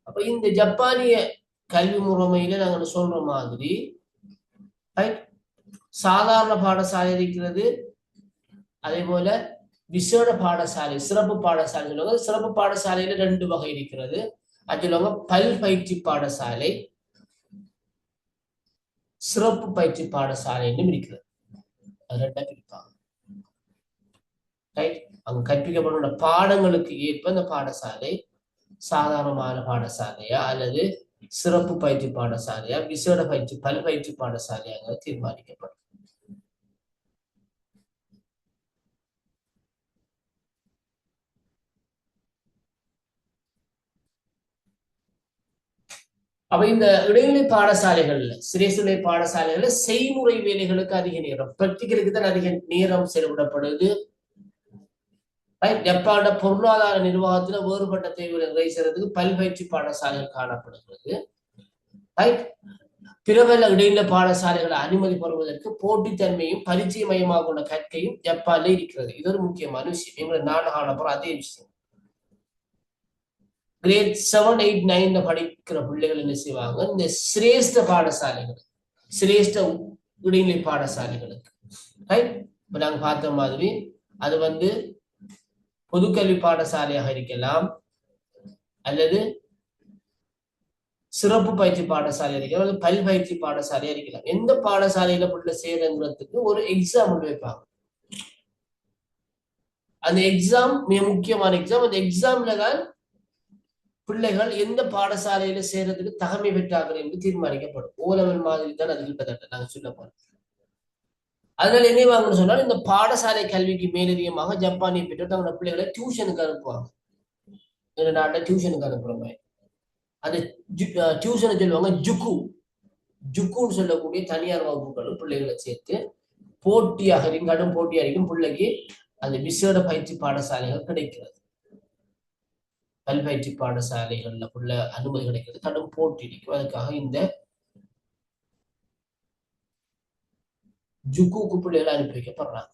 அப்ப இந்த ஜப்பானிய கல்வி முறைமையில நாங்க சொல்ற மாதிரி சாதாரண பாடசாலை இருக்கிறது, அதே போல விசேட பாடசாலை, சிறப்பு பாடசாலை சொல்லுவாங்க. சிறப்பு பாடசாலையில 2 வகை இருக்கிறது. அது சொல்லுவாங்க பல் பயிற்சி பாடசாலை, சிறப்பு பயிற்சி பாடசாலைன்னு இருக்கிறது. அது 2 பிரிப்பாங்க. அங்க கற்பிக்கப்படும் பாடங்களுக்கு ஏற்ப அந்த பாடசாலை சாதாரணமான பாடசாலையா அல்லது சிறப்பு பயிற்சி பாடசாலையா விசேட பயிற்சி பல் பயிற்சி பாடசாலையாக தீர்மானிக்கப்படும். அப்ப இந்த இடைநிலை பாடசாலைகள்ல சிறைசுலை பாடசாலைகள்ல செய்முறை வேலைகளுக்கு அதிக நேரம் பிராக்டிகலுக்கு தான் அதிக நேரம் செலவிடப்படுது. ஜப்பான பொருளாதார நிர்வாகத்துல வேறுபட்ட தேவைகளை நிறைவு செய்யறதுக்கு பல்பயிற்சி பாடசாலைகள் காணப்படுகிறது. பிரபல இடைநிலை பாடசாலைகளை அனுமதி பெறுவதற்கு போட்டித்தன்மையும் பரிச்சய மையமாக கொண்ட கற்கையும் ஜப்பான்ல இருக்கிறது. இது ஒரு முக்கியமான விஷயம். எங்களை நாடு காணப்போற அதே விஷயம். கிரேட் 7, 8, 9 படிக்கிற பிள்ளைகள் என்ன செய்வாங்க, இந்த சிரேஷ்ட பாடசாலைகள் சிரேஷ்ட இடைநிலை பாடசாலைகளுக்கு இப்ப நாங்க பார்த்த மாதிரி அது பொதுக்கல்வி பாடசாலையாக இருக்கலாம், அல்லது சிறப்பு பயிற்சி பாடசாலை இருக்கலாம், அல்லது பல் பயிற்சி பாடசாலையா இருக்கலாம். எந்த பாடசாலையில பிள்ளை சேருங்கிறதுக்கு ஒரு எக்ஸாம் வைப்பாங்க. அந்த எக்ஸாம் மிக முக்கியமான எக்ஸாம். அந்த எக்ஸாம்ல தான் பிள்ளைகள் எந்த பாடசாலையில சேர்றதுக்கு தகமை பெற்றார்கள் என்று தீர்மானிக்கப்படும். ஓலவல் மாதிரி தான் அது கிட்டத்தட்ட நாங்க சொல்ல போறோம். அதனால என்ன வாங்கன்னு சொன்னால், இந்த பாடசாலை கல்விக்கு மேலதிகமாக ஜப்பானிய பெற்றோர் தங்களோட பிள்ளைகளை டியூஷனுக்கு அனுப்புவாங்க. இந்த நாட்டில் டியூஷனுக்கு அனுப்புறோம். அந்த டியூஷனை சொல்லுவாங்க ஜுக்குன்னு சொல்லக்கூடிய தனியார் வகுப்புகளும் பிள்ளைகளை சேர்த்து போட்டியாக கடும் போட்டியாக இருக்கும் பிள்ளைக்கு அந்த விசேட பயிற்சி பாடசாலைகள் கிடைக்கிறது. பல்பயிற்சி பாடசாலைகள்ல உள்ள அனுமதி கிடைக்கிறது, கடும் போட்டி இருக்கும். அதுக்காக இந்த ஜுக்கு பிள்ளைகள் அனுப்பி வைக்கப்படுறாங்க.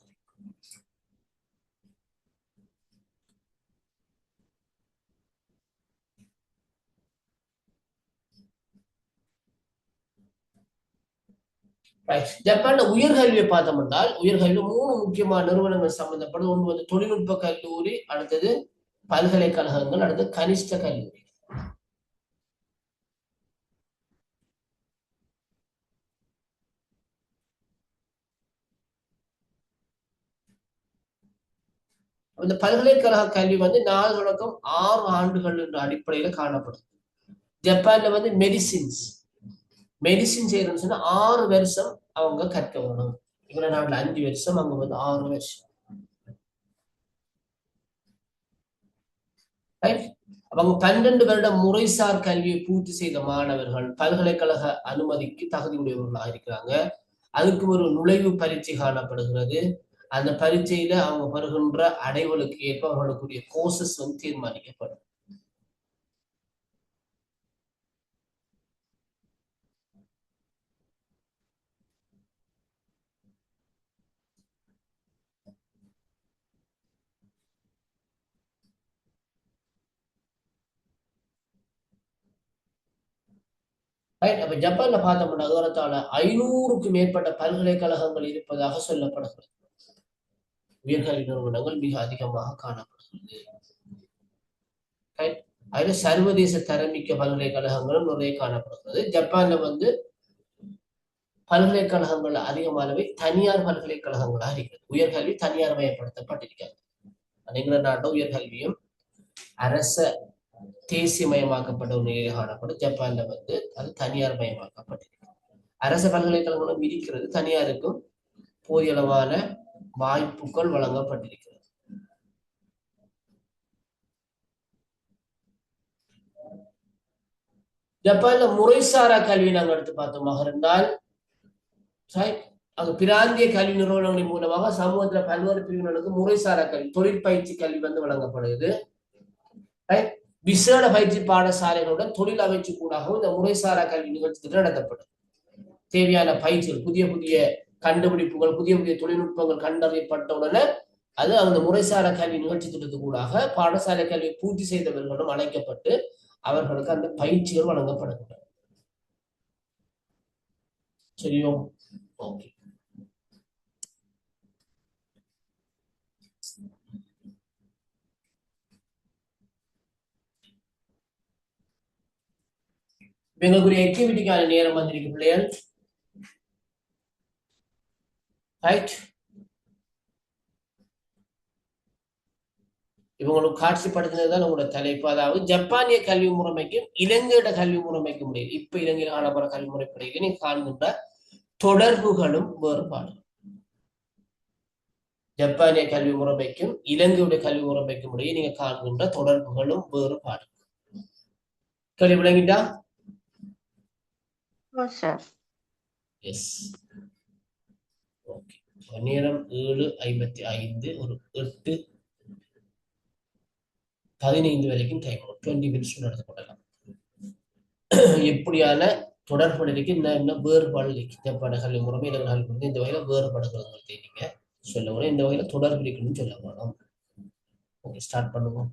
ஜப்பான்ல உயர்கல்வியை பார்த்தோம் என்றால், உயர்கல்வி 3 முக்கியமான நிறுவனங்கள் சம்பந்தப்படும். ஒன்று தொழில்நுட்ப கல்லூரி, அடுத்தது பல்கலைக்கழகங்கள், அடுத்தது கனிஷ்ட கல்லூரி. இந்த பல்கலைக்கழக கல்வி 4 தொடக்கம் 6 ஆண்டுகள் என்ற அடிப்படையில காணப்படும். ஜப்பான்ல மெடிசின் செய்யறதுன்னு சொன்னா 6 வருஷம் அவங்க கற்க வேணும். இவங்க நாட்டுல 5 வருஷம், அங்க 6 வருஷம். அவங்க 12 வருட முறைசார் கல்வியை பூர்த்தி செய்த மாணவர்கள் பல்கலைக்கழக அனுமதிக்கு தகுதி உடையவர்களாக இருக்கிறாங்க. அதுக்கு ஒரு நுழைவு பரீட்சை காணப்படுகிறது. அந்த பரீட்சையில அவங்க வருகின்ற அடைவுகளுக்கு ஏற்ப அவர்களுக்குரிய கோர்சஸ் தீர்மானிக்கப்படும். அப்ப ஜப்பான்ல பார்த்தோம்னா ஏறத்தாழ 500க்கும் மேற்பட்ட பல்கலைக்கழகங்கள் இருப்பதாக சொல்லப்படுகிறது. உயர்கல்வி நிறுவனங்கள் மிக அதிகமாக காணப்படுகிறது. அதுல சர்வதேச தரமிக்க பல்கலைக்கழகங்களும் நிறைய காணப்படுகிறது. ஜப்பான்ல பல்கலைக்கழகங்கள் அதிகமானவை தனியார் பல்கலைக்கழகங்களாக இருக்கிறது. உயர்கல்வி தனியார் மயப்படுத்தப்பட்டிருக்கிறது. எங்கள நாட்டில் உயர்கல்வியும் அரச தேசியமயமாக்கப்பட்ட ஒரு நிலையில் காணப்படும். ஜப்பான்ல அது தனியார் மயமாக்கப்பட்டிருக்கிறது. அரச பல்கலைக்கழகங்களும் இருக்கிறது, தனியாருக்கும் போதிய அளவான வாய்ப்புகள் வழங்கப்பட்டிருக்கிறது. ஜப்பான்ல முறைசாரா கல்வி நாங்கள் எடுத்து பார்த்தோமாக இருந்தால், அங்கு பிராந்திய கல்வி நிறுவனங்களின் மூலமாக சமூகத்துல பல்வேறு பிரிவினருக்கு முறைசாரா கல்வி, தொழிற்பயிற்சி கல்வி வழங்கப்படுது. விசேட பயிற்சி பாடசாலைகளுடன் தொழில் அமைச்சு கூடாகவும் இந்த முறைசாரா கல்வி நிகழ்ச்சி நடத்தப்படும். தேவையான பயிற்சிகள், புதிய புதிய கண்டுபிடிப்புகள், புதிய புதிய தொழில்நுட்பங்கள் கண்டறியப்பட்டவுடனே அது அந்த முறைசாரா கல்வி நிகழ்ச்சி திட்டத்துக்கூடாக பாடசாலை கல்வியை பூர்த்தி செய்தவர்களும் அழைக்கப்பட்டு அவர்களுக்கு அந்த பயிற்சிகள் வழங்கப்படுகின்றன. சரியோ? ஓகே. எங்களுக்குரிய ஆக்டிவிட்டிக்கான நேரம் வந்திருக்கு பிள்ளைகள். ரைட். இவங்களுக்கு காட்சிப்படுத்தினது தான் உங்களோட தலைப்பு. அதாவது ஜப்பானிய கல்வி முறைமைக்கும் இலங்கையோட கல்வி முறைமைக்கும் முடியும் இப்ப இலங்கையில் காணப்படுற கல்வி முறைப்படிக்கு நீங்க காண்கின்ற தொடர்புகளும் வேறுபாடும். ஜப்பானிய கல்வி முறைமைக்கும் இலங்கையுடைய கல்வி முறைமைக்கும் இடையே நீங்க காண்கின்ற தொடர்புகளும் வேறுபாடும். கேள்வி விளங்கிட்டா? எஸ். ஓகே. நேரம் 7:55 ஒரு 8:15 வரைக்கும் டைம் 20 மினிட்ஸ் நடந்து கொள்ளலாம். எப்படியான தொடர்பு இருக்கு என்ன வேறுபாடு இருக்கு ஜப்பான கல்வி முறைமை இலங்கை கல்வி முறைமை இந்த வகையில வேறுபாடுகள் நீங்க சொல்ல வரும் இந்த வகையில தொடர்பு இருக்குன்னு சொல்ல வேணும். ஓகே ஸ்டார்ட் பண்ணுவோம்.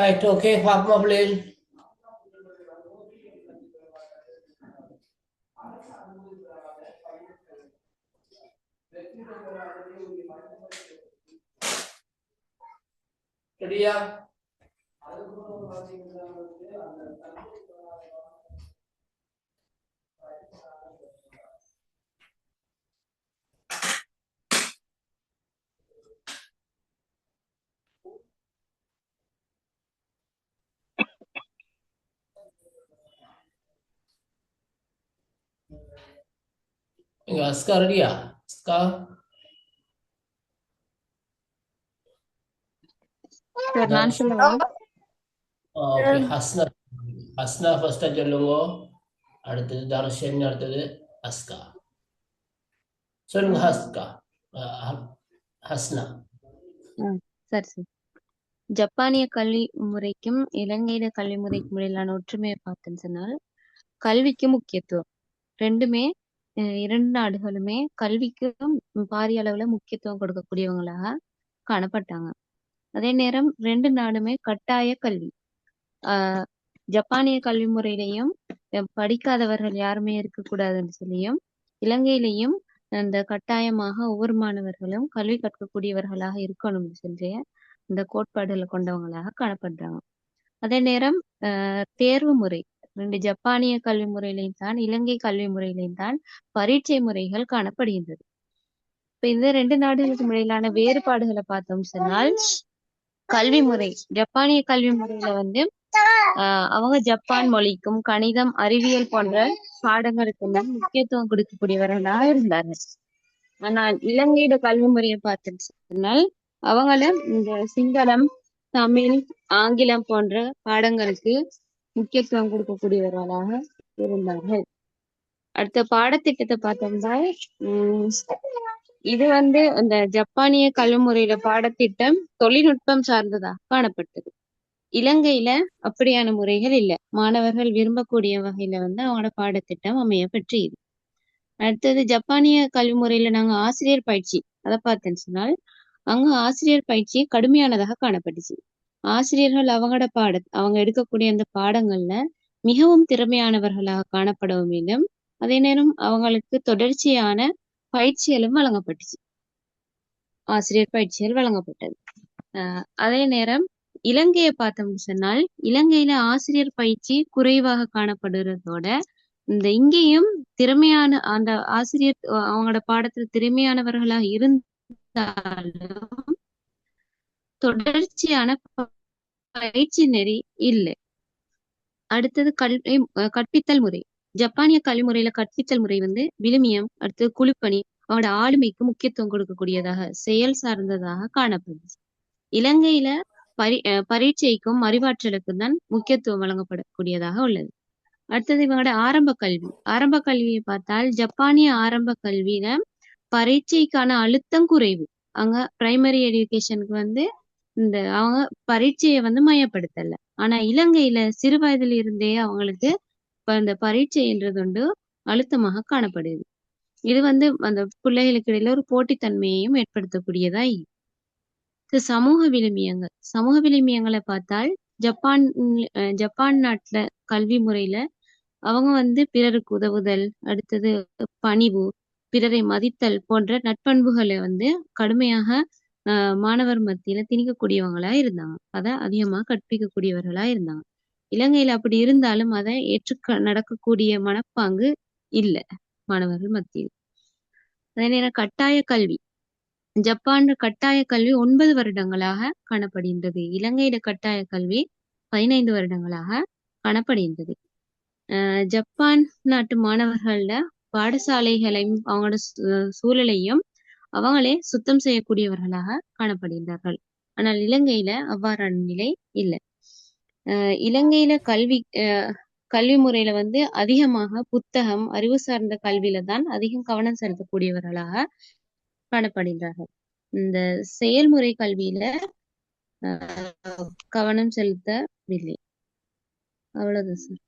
ரைட் ஓகே பாப்போமா பிள்ளைகள். ரெடியா? எங்க அஸ்கா ரெடியா? அஸ்கா சார் நான் சொல்லவா? ஓகே. ஹஸ்னா ஹஸ்னா ஃபர்ஸ்டா சொல்லுங்க, அடுத்தது தர்ஷன், அடுத்தது அஸ்கா. சொல்லுங்க ஹஸ்கா. ஹஸ்னா. சரி சார். ஜப்பானிய கல்வி முறைக்கும் இலங்கையில கல்வி முறைக்கும் இடையிலான ஒற்றுமையை பார்த்தேன்னு சொன்னால் கல்விக்கு முக்கியத்துவம் ரெண்டுமே இரண்டு நாடுகளுமே கல்விக்கும் பாரிய அளவுல முக்கியத்துவம் கொடுக்கக்கூடியவங்களாக காணப்பட்டாங்க. அதே நேரம் ரெண்டு நாடுமே கட்டாய கல்வி. ஆஹ் ஜப்பானிய கல்வி முறையிலையும் படிக்காதவர்கள் யாருமே இருக்கக்கூடாதுன்னு சொல்லியும், இலங்கையிலையும் அந்த கட்டாயமாக ஒவ்வொரு மாணவர்களும் கல்வி கற்கக்கூடியவர்களாக இருக்கணும்னு சொல்லி இந்த கோட்பாடுகளை கொண்டவங்களாக காணப்படுறாங்க. அதே நேரம் தேர்வு முறை ரெண்டு ஜப்பானிய கல்வி முறையிலையும் தான் இலங்கை கல்வி முறையிலையும் தான் பரீட்சை முறைகள் காணப்படுகின்றது. இப்ப இந்த ரெண்டு நாடுகளுக்கு இடையிலான வேறுபாடுகளை பார்த்தோம் சொன்னால் கல்வி முறை ஜப்பானிய கல்வி முறையில வந்து அவங்க ஜப்பான் மொழிக்கும் கணிதம் அறிவியல் போன்ற பாடங்களுக்கு முக்கியத்துவம் கொடுக்கக்கூடியவர்களாக இருந்தார்கள். ஆனால் இலங்கையோட கல்வி முறையை பார்த்துட்டு சொன்னால் அவங்களும் இந்த சிங்களம் தமிழ் ஆங்கிலம் போன்ற பாடங்களுக்கு முக்கியத்துவம் கொடுக்கக்கூடியவர்களாக இருந்தார்கள். அடுத்த பாடத்திட்டத்தை பார்த்தோம்னா இது வந்து இந்த ஜப்பானிய கல்வி முறையில பாடத்திட்டம் தொழில்நுட்பம் சார்ந்ததாக காணப்பட்டது. இலங்கையில அப்படியான முறைகள் இல்ல. மாணவர்கள் விரும்பக்கூடிய வகையில வந்து அவங்களோட பாடத்திட்டம் அமைய பெற்றது. அடுத்தது ஜப்பானிய கல்வி முறையில நாங்க ஆசிரியர் பயிற்சி அதை பார்த்தேன்னு சொன்னால் அங்க ஆசிரியர் பயிற்சி கடுமையானதாக காணப்பட்டுச்சு. ஆசிரியர்கள் அவங்க எடுக்கக்கூடிய அந்த பாடங்கள்ல மிகவும் திறமையானவர்களாக காணப்பட வேண்டும். அதே நேரம் அவங்களுக்கு தொடர்ச்சியான பயிற்சிகளும் வழங்கப்பட்டுச்சு. ஆசிரியர் பயிற்சிகள் வழங்கப்பட்டது. அதே நேரம் இலங்கையை பார்த்தோம்னு சொன்னால் இலங்கையில ஆசிரியர் பயிற்சி குறைவாக காணப்படுறதோட இங்கேயும் திறமையான அந்த ஆசிரியர் அவங்களோட பாடத்துல திறமையானவர்களாக இருந்தாலும் தொடர்ச்சியான பயிற்சி நெறி இல்லை. அடுத்தது கற்பித்தல் முறை. ஜப்பானிய கல்வி முறையில கற்பித்தல் முறை வந்து விழுமியம், அடுத்தது குழுப்பணி, அவனோட ஆளுமைக்கு முக்கியத்துவம் கொடுக்கக்கூடியதாக செயல் சார்ந்ததாக காணப்படுது. இலங்கையில பரீட்சைக்கும் அறிவாற்றலுக்கும் தான் முக்கியத்துவம் வழங்கப்படக்கூடியதாக உள்ளது. அடுத்தது இவங்களோட ஆரம்ப கல்வியை பார்த்தால் ஜப்பானிய ஆரம்ப கல்வியில பரீட்சைக்கான அழுத்தம் குறைவு. அங்க பிரைமரி எஜுகேஷனுக்கு வந்து அவங்க பரீட்சையை வந்து மையப்படுத்தல. ஆனா இலங்கையில சிறு வயதுல இருந்தே அவங்களுக்கு இந்த பரீட்சைன்றது வந்து அழுத்தமாக காணப்படுது. இது வந்து அந்த பிள்ளைகளுக்கு இடையில ஒரு போட்டித்தன்மையையும் ஏற்படுத்தக்கூடியதா சமூக விழுமியங்களை பார்த்தால் ஜப்பான் நாட்டுல கல்வி முறையில அவங்க வந்து பிறருக்கு உதவுதல், அடுத்தது பணிவு, பிறரை மதித்தல் போன்ற நற்பண்புகளை வந்து கடுமையாக மாணவர் மத்தியில திணிக்கக்கூடியவங்களா இருந்தாங்க. அதை அதிகமா கற்பிக்கக்கூடியவர்களா இருந்தாங்க. இலங்கையில அப்படி இருந்தாலும் அதை நடக்கக்கூடிய மனப்பாங்கு இல்லை மாணவர்கள் மத்தியில். அதே நேரம் கட்டாய கல்வி. ஜப்பான் கட்டாய கல்வி 9 வருடங்களாக காணப்படுகின்றது. இலங்கையில கட்டாய கல்வி 15 வருடங்களாக காணப்படுகின்றது. ஜப்பான் நாட்டு மாணவர்கள்ல பாடசாலைகளையும் அவங்களோட சூழலையும் அவங்களே சுத்தம் செய்யக்கூடியவர்களாக காணப்படுகின்றார்கள். ஆனால் இலங்கையில அவ்வாறான நிலை இல்லை. இலங்கையில கல்வி முறையில வந்து அதிகமாக புத்தகம் அறிவு சார்ந்த கல்வியில தான் அதிகம் கவனம் செலுத்தக்கூடியவர்களாக காணப்படுகின்றார்கள். இந்த செயல்முறை கல்வியில கவனம் செலுத்தவில்லை. அவ்வளவுதான் சார்.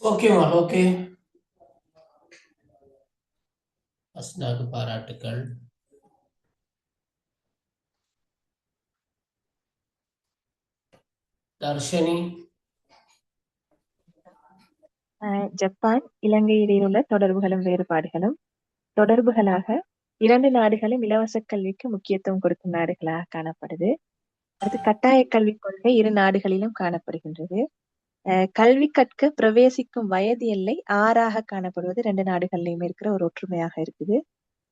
ஓகேவா? ஓகே, அஸ்னாக்கு பாராட்டுக்கள். தர்ஷினி. ஜப்பான் இலங்கை இடையிலுள்ள தொடர்புகளும் வேறுபாடுகளும். தொடர்புகளாக 2 நாடுகளும் இலவச கல்விக்கு முக்கியத்துவம் கொடுக்கும் நாடுகளாக காணப்படுது. அடுத்து கட்டாய கல்விக் கொள்கை 2 நாடுகளிலும் காணப்படுகின்றது. கல்வி கற்க பிரவேசிக்கும் வயது எல்லை 6ஆக காணப்படுவது 2 நாடுகள்லயுமே இருக்கிற ஒரு ஒற்றுமையாக இருக்குது.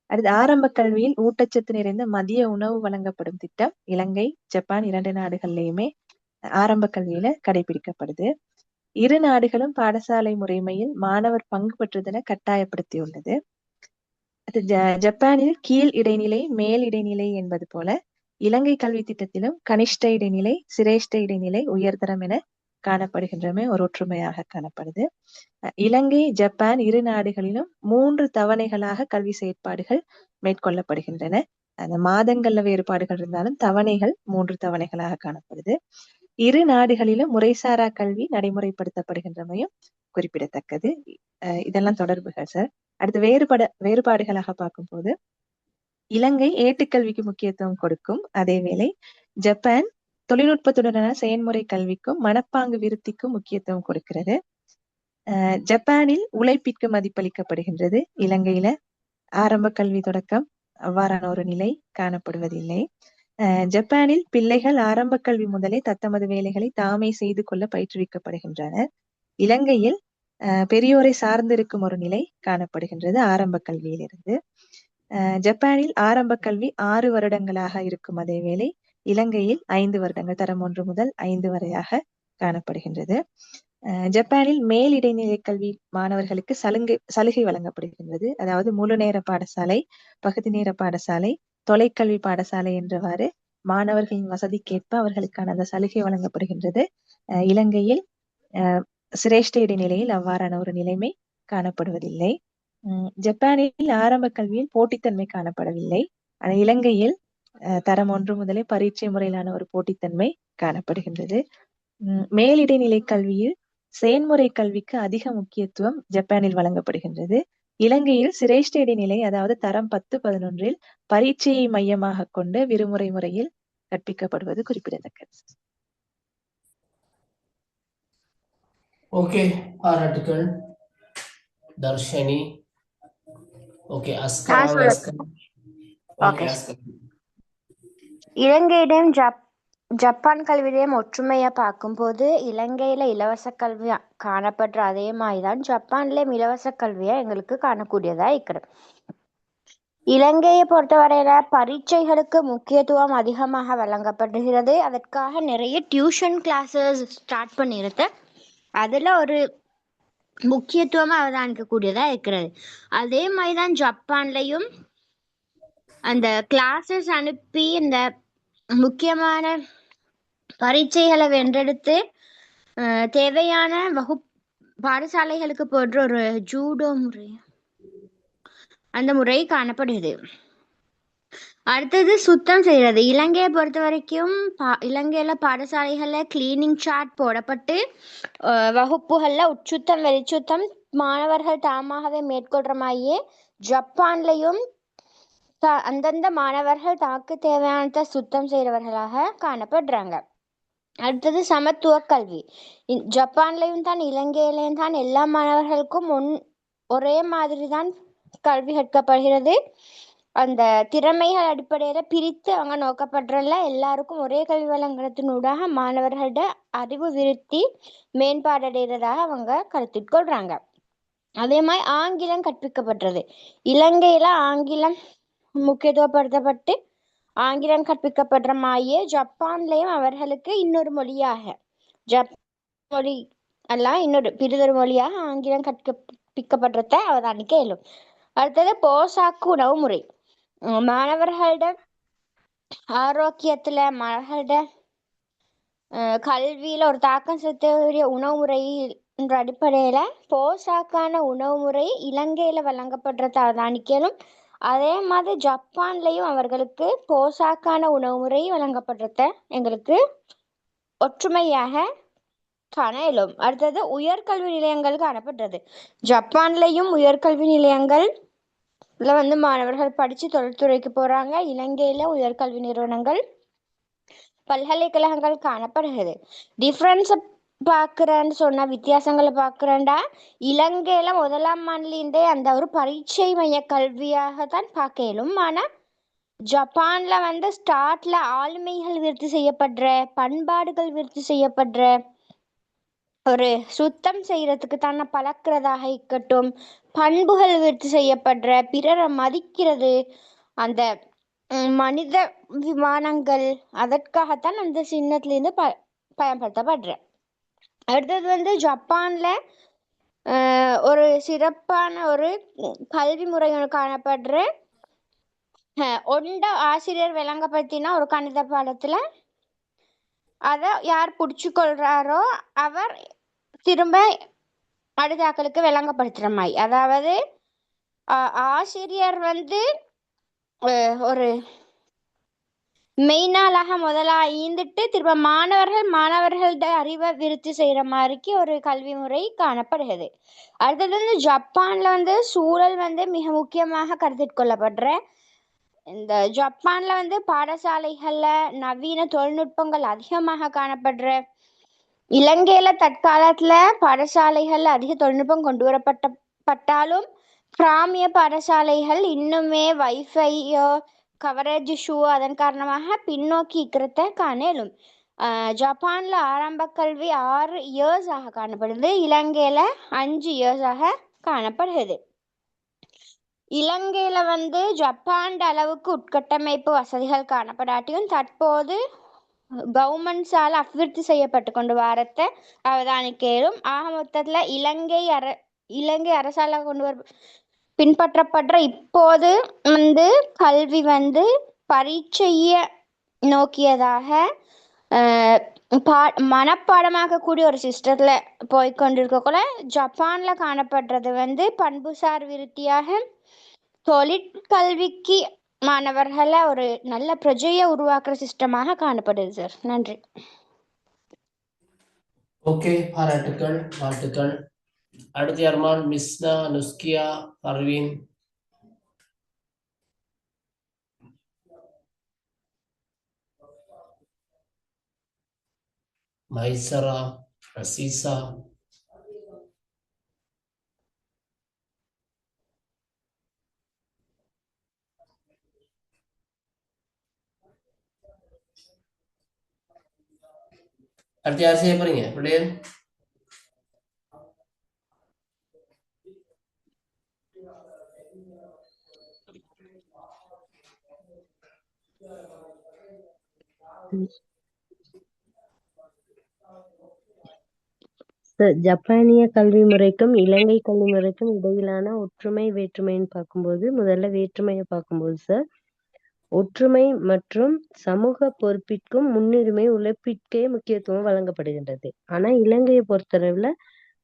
அடுத்து ஆரம்ப கல்வியில் ஊட்டச்சத்து நிறைந்த மதிய உணவு வழங்கப்படும் திட்டம் இலங்கை, ஜப்பான் 2 நாடுகள்லயுமே ஆரம்ப கல்வியில கடைபிடிக்கப்படுது. 2 நாடுகளும் பாடசாலை முறைமையில் மாணவர் பங்கு பெற்றதென கட்டாயப்படுத்தியுள்ளது. அது ஜப்பானில் கீழ் இடைநிலை மேல் இடைநிலை என்பது போல இலங்கை கல்வி திட்டத்திலும் கனிஷ்ட இடைநிலை சிரேஷ்ட இடைநிலை உயர்தரம் என காணப்படுகின்றமை ஒரு ஒற்றுமையாக காணப்படுது. இலங்கை ஜப்பான் 2 நாடுகளிலும் 3 தவணைகளாக கல்வி செயற்பாடுகள் மேற்கொள்ளப்படுகின்றன. அந்த மாதங்கள்ல வேறுபாடுகள் இருந்தாலும் தவணைகள் 3 தவணைகளாக காணப்படுது. 2 நாடுகளிலும் முறைசாரா கல்வி நடைமுறைப்படுத்தப்படுகின்றமையும் குறிப்பிடத்தக்கது. இதெல்லாம் தொடர்புகள் சார். அடுத்து வேறுபாடுகளாக பார்க்கும்போது இலங்கை ஏட்டுக்கல்விக்கு முக்கியத்துவம் கொடுக்கும் அதேவேளை ஜப்பான் தொழில்நுட்பத்துடனான செயல்முறை கல்விக்கும் மனப்பாங்கு விருத்திக்கும் முக்கியத்துவம் கொடுக்கிறது. ஜப்பானில் உழைப்பிற்கு மதிப்பளிக்கப்படுகின்றது. இலங்கையில ஆரம்ப கல்வி தொடக்கம் அவ்வாறான ஒரு நிலை காணப்படுவதில்லை. ஜப்பானில் பிள்ளைகள் ஆரம்ப கல்வி முதலே தத்தமது வேலைகளை தாமே செய்து கொள்ள பயிற்றுவிக்கப்படுகின்றனர். இலங்கையில் பெரியோரை சார்ந்திருக்கும் ஒரு நிலை காணப்படுகின்றது ஆரம்ப கல்வியிலிருந்து. ஜப்பானில் ஆரம்ப கல்வி 6 வருடங்களாக இருக்கும் அதேவேளை இலங்கையில் 5 வருடங்கள் தரம் 1 முதல் 5 வரையாக காணப்படுகின்றது. ஜப்பானில் மேல் இடைநிலை கல்வி மாணவர்களுக்கு சலுகை வழங்கப்படுகின்றது. அதாவது முழு நேர பாடசாலை, பகுதி நேர பாடசாலை, தொலைக்கல்வி பாடசாலை என்றவாறு மாணவர்களின் வசதிக்கேற்ப அவர்களுக்கான அந்த சலுகை வழங்கப்படுகின்றது. இலங்கையில் சிரேஷ்ட இடைநிலையில் அவ்வாறான ஒரு நிலைமை காணப்படுவதில்லை. ஜப்பானில் ஆரம்ப கல்வியில் போட்டித்தன்மை காணப்படவில்லை. ஆனால் இலங்கையில் தரம் 1 முதலே பரீட்சை முறையிலான ஒரு போட்டித்தன்மை காணப்படுகின்றது. மேல் இடைநிலை கல்வியில் செயல்முறை கல்விக்கு அதிக முக்கியத்துவம் ஜப்பானில் வழங்கப்படுகின்றது. இலங்கையில் சிரேஷ்ட இடைநிலை அதாவது தரம் 10, 11 பரீட்சையை மையமாக கொண்டு விடுமுறை முறையில் கற்பிக்கப்படுவது குறிப்பிடத்தக்கது. ஓகே, பாராட்டுக்கள் தர்ஷினி. ஓகே, அஸ்கா. ஓகே, அஸ்கா. இலங்கையிடம் ஜப்பான் கல்வியிடம் ஒற்றுமையை பார்க்கும்போது இலங்கையில இலவச கல்வி காணப்படுற அதே மாதிரிதான் ஜப்பான்லயும் இலவச கல்வியா எங்களுக்கு காணக்கூடியதா இருக்கிறது. இலங்கையை பொறுத்தவரையில பரீட்சைகளுக்கு முக்கியத்துவம் அதிகமாக வழங்கப்படுகிறது. அதற்காக நிறைய டியூஷன் கிளாஸஸ் ஸ்டார்ட் பண்ணிருது. அதுல ஒரு முக்கியத்துவமா அவதானிக்கக்கூடியதா இருக்கிறது. அதே மாதிரிதான் ஜப்பான்லயும் அந்த கிளாஸஸ் அனுப்பி இந்த முக்கியமான பரீட்சைகளை வென்றெடுத்து தேவையான பாடசாலைகளுக்கு போன்ற ஒரு ஜூடோ முறை அந்த முறை காணப்படுகிறது. அடுத்தது சுத்தம் செய்யறது. இலங்கையை பொறுத்த வரைக்கும் இலங்கையில பாடசாலைகள்ல கிளீனிங் சார்ட் போடப்பட்டு வகுப்புகள்ல உட்சுத்தம் வெளிச்சுத்தம் மாணவர்கள் தாமாகவே மேற்கொள்ற மாதிரியே ஜப்பான்லையும் அந்தந்த மாணவர்கள் தமக்கு தேவையானதை சுத்தம் செய்கிறவர்களாக காணப்படுறாங்க. அடுத்தது சமத்துவ கல்வி. ஜப்பான்லையும் தான் இலங்கையிலையும் தான் எல்லா மாணவர்களுக்கும் ஒரே மாதிரி தான் கல்வி கற்கப்படுகிறது. அந்த திறமைகள் அடிப்படையில பிரித்து அவங்க நோக்கப்படுறல எல்லாருக்கும் ஒரே கல்வி வழங்குறதுனூடாக மாணவர்களோட அறிவு விருத்தி மேம்பாடடைகிறதாக அவங்க கருத்தில் கொள்றாங்க. அதே மாதிரி ஆங்கிலம் கற்பிக்கப்படுறது. இலங்கையில ஆங்கிலம் முக்கியத்துவப்படுத்தப்பட்டு ஆங்கிலம் கற்பிக்கப்படுற மாதிரியே ஜப்பான்லயும் அவர்களுக்கு இன்னொரு மொழியாக ஜப்பான் மொழி எல்லாம் இன்னொரு பிரிதொரு மொழியாக ஆங்கிலம் கற்பிக்கப்படுறத அவதானிக்க இயலும். அடுத்தது போசாக்கு உணவு முறை. மாணவர்களோட ஆரோக்கியத்துல மாணவர்களோட கல்வியில ஒரு தாக்கம் செலுத்தக்கூடிய உணவு முறை என்ற அடிப்படையில போசாக்கான உணவு முறை இலங்கையில வழங்கப்படுறத அவதானிக்கலும். அதே மாதிரி ஜப்பான்லயும் அவர்களுக்கு போசாக்கான உணவு முறை வழங்கப்படுறத எங்களுக்கு ஒற்றுமையாக காண இயலும். அடுத்தது உயர்கல்வி நிலையங்கள் காணப்படுறது. ஜப்பான்லயும் உயர்கல்வி நிலையங்கள் மாணவர்கள் படிச்சு தொழில்துறைக்கு போறாங்க. இலங்கையில உயர்கல்வி நிறுவனங்கள் பல்கலைக்கழகங்கள் காணப்படுகிறது. டிஃப்ரென்ஸ் பார்க்குறேன்னு சொன்ன வித்தியாசங்களை பார்க்குறேன்டா, இலங்கையில 1ஆம் ஆண்டுலேருந்தே அந்த ஒரு பரீட்சை மைய கல்வியாகத்தான் பார்க்க இயலும். ஆனால் ஜப்பான்ல வந்து ஸ்டார்ட்ல ஆளுமைகள் விருத்தி செய்யப்படுற, பண்பாடுகள் விருத்தி செய்யப்படுற, ஒரு சுத்தம் செய்யறதுக்கு தன்னை பழக்கிறதாக இருக்கட்டும், பண்புகள் விருத்தி செய்யப்படுற, பிறரை மதிக்கிறது, அந்த மனித விமானங்கள், அதற்காகத்தான் அந்த சின்னத்திலேருந்து பயன்படுத்தப்படுற. அடுத்தது வந்து ஜப்பான்ல ஒரு சிறப்பான ஒரு கல்வி முறை காணப்படுற. ஒண்ட ஆசிரியர் விளங்கப்படுத்தினா ஒரு கணித பாடத்துல அதை யார் பிடிச்சிக்கொள்றாரோ அவர் திரும்ப அடுத்தாக்களுக்கு விளங்கப்படுத்துற மாதிரி. அதாவது ஆசிரியர் வந்து ஒரு மெயினாளாக முதலா ஈந்துட்டு திரும்ப மாணவர்களோட அறிவை விருத்தி செய்யற மாதிரிக்கு ஒரு கல்வி முறை காணப்படுகிறது. அடுத்தது வந்து ஜப்பான்ல வந்து சூழல் வந்து மிக முக்கியமாக கருத்தில் கொள்ளப்படுற. இந்த ஜப்பான்ல வந்து பாடசாலைகள்ல நவீன தொழில்நுட்பங்கள் அதிகமாக காணப்படுற. இலங்கையில தற்காலத்துல பாடசாலைகள்ல அதிக தொழில்நுட்பம் கொண்டு வரப்பட்டாலும் கிராமிய பாடசாலைகள் இன்னுமே வைஃபையோ கவரேஜ் இஷ்யூ அதன் காரணமாக பின்னோக்கி இருக்கிறத காணலும். ஜப்பான்ல ஆரம்ப கல்வி 6 இயர்ஸாக காணப்படுது, இலங்கையில 5 இயர்ஸாக காணப்படுகிறது. இலங்கையில வந்து ஜப்பான் அளவுக்கு உட்கட்டமைப்பு வசதிகள் காணப்படாட்டியும் தற்போது கவர்மெண்ட்ஸால் அபிவிருத்தி செய்யப்பட்டு கொண்டு வரத்தை அவதானிக்கலும். ஆக மொத்தத்துல இலங்கை அரசால கொண்டு வர பின்பற்றப்படுற இப்போது வந்து கல்வி வந்து பரீட்சைய நோக்கியதாக மனப்பாடமாக்கக்கூடிய ஒரு சிஸ்டத்துல போய்கொண்டிருக்கக்குள்ள ஜப்பான்ல காணப்படுறது வந்து பண்புசார் விருத்தியாக தொழிற்கல்விக்கு மாணவர்களை ஒரு நல்ல பிரஜையை உருவாக்குற சிஸ்டமாக காணப்படுது சார். நன்றி. ஓகே, பாராட்டுக்கள், வாழ்த்துக்கள். அடுத்து யாருமான்? மிஸ்னா, நுஸ்கியா, பர்வீன். மைசரா, ரசீசா. அடுத்து யார் செய்ய போறீங்க பிள்ளையன்? ஜப்பானிய கல்வி முறைக்கும் இலங்கை கல்வி முறைக்கும் இடையிலான ஒற்றுமை வேற்றுமைன்னு பார்க்கும்போது, முதல்ல வேற்றுமையை பார்க்கும்போது சார், ஒற்றுமை மற்றும் சமூக பொறுப்பிற்கும் முன்னுரிமை உழைப்பிற்கே முக்கியத்துவம் வழங்கப்படுகின்றது. ஆனா இலங்கையை பொறுத்தளவுல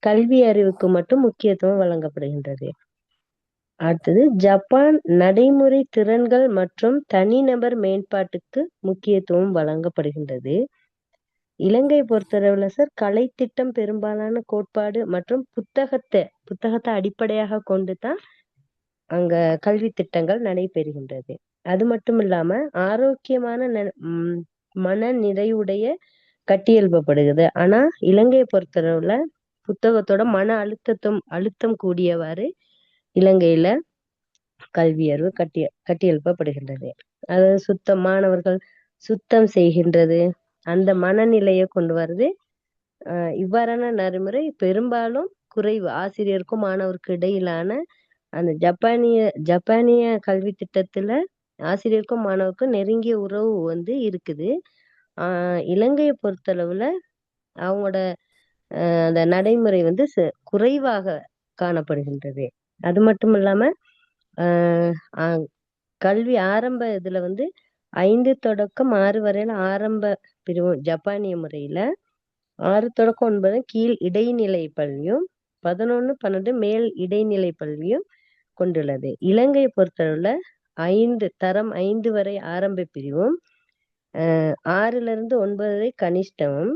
கல்வி அறிவுக்கு மட்டும் முக்கியத்துவம் வழங்கப்படுகின்றது. அடுத்தது ஜப்பான் நடைமுறை திறன்கள் மற்றும் தனிநபர் மேம்பாட்டுக்கு முக்கியத்துவம் வழங்கப்படுகின்றது. இலங்கை பொறுத்தளவுல சார் கலை திட்டம் பெரும்பாலான கோட்பாடு மற்றும் புத்தகத்தை அடிப்படையாக கொண்டு தான் அங்க கல்வி திட்டங்கள் நடைபெறுகின்றது. அது மட்டும் இல்லாம ஆரோக்கியமான மன நிறைவுடைய கட்டியெழுப்பப்படுகிறது. ஆனா இலங்கையை பொறுத்தளவுல புத்தகத்தோட மன அழுத்தம் கூடியவாறு இலங்கையில கல்வி அறிவு கட்டியெழுப்பப்படுகின்றது. அதாவது மாணவர்கள் சுத்தம் செய்கின்றது, அந்த மனநிலையை கொண்டு வருது. இவ்வாறான நடைமுறை பெரும்பாலும் குறைவு. ஆசிரியருக்கும் மாணவருக்கு இடையிலான அந்த ஜப்பானிய கல்வி திட்டத்துல ஆசிரியருக்கும் மாணவருக்கும் நெருங்கிய உறவு வந்து இருக்குது. இலங்கையை பொறுத்தளவுல அவங்களோட அந்த நடைமுறை வந்து குறைவாக காணப்படுகின்றது. அது மட்டும் இல்லாம கல்வி ஆரம்ப இதுல வந்து 5 தொடக்கம் 6 வரையில ஆரம்ப பிரிவு ஜப்பானிய முறையில, 6 தொடக்கம் 9 கீழ் இடைநிலை பள்ளியும் 11, 12 மேல் இடைநிலை பள்ளியும் கொண்டுள்ளது. இலங்கையை பொறுத்தளவுல 5 வரை ஆரம்ப பிரிவும், 6லிருந்து 9 வரை கனிஷ்டமும்,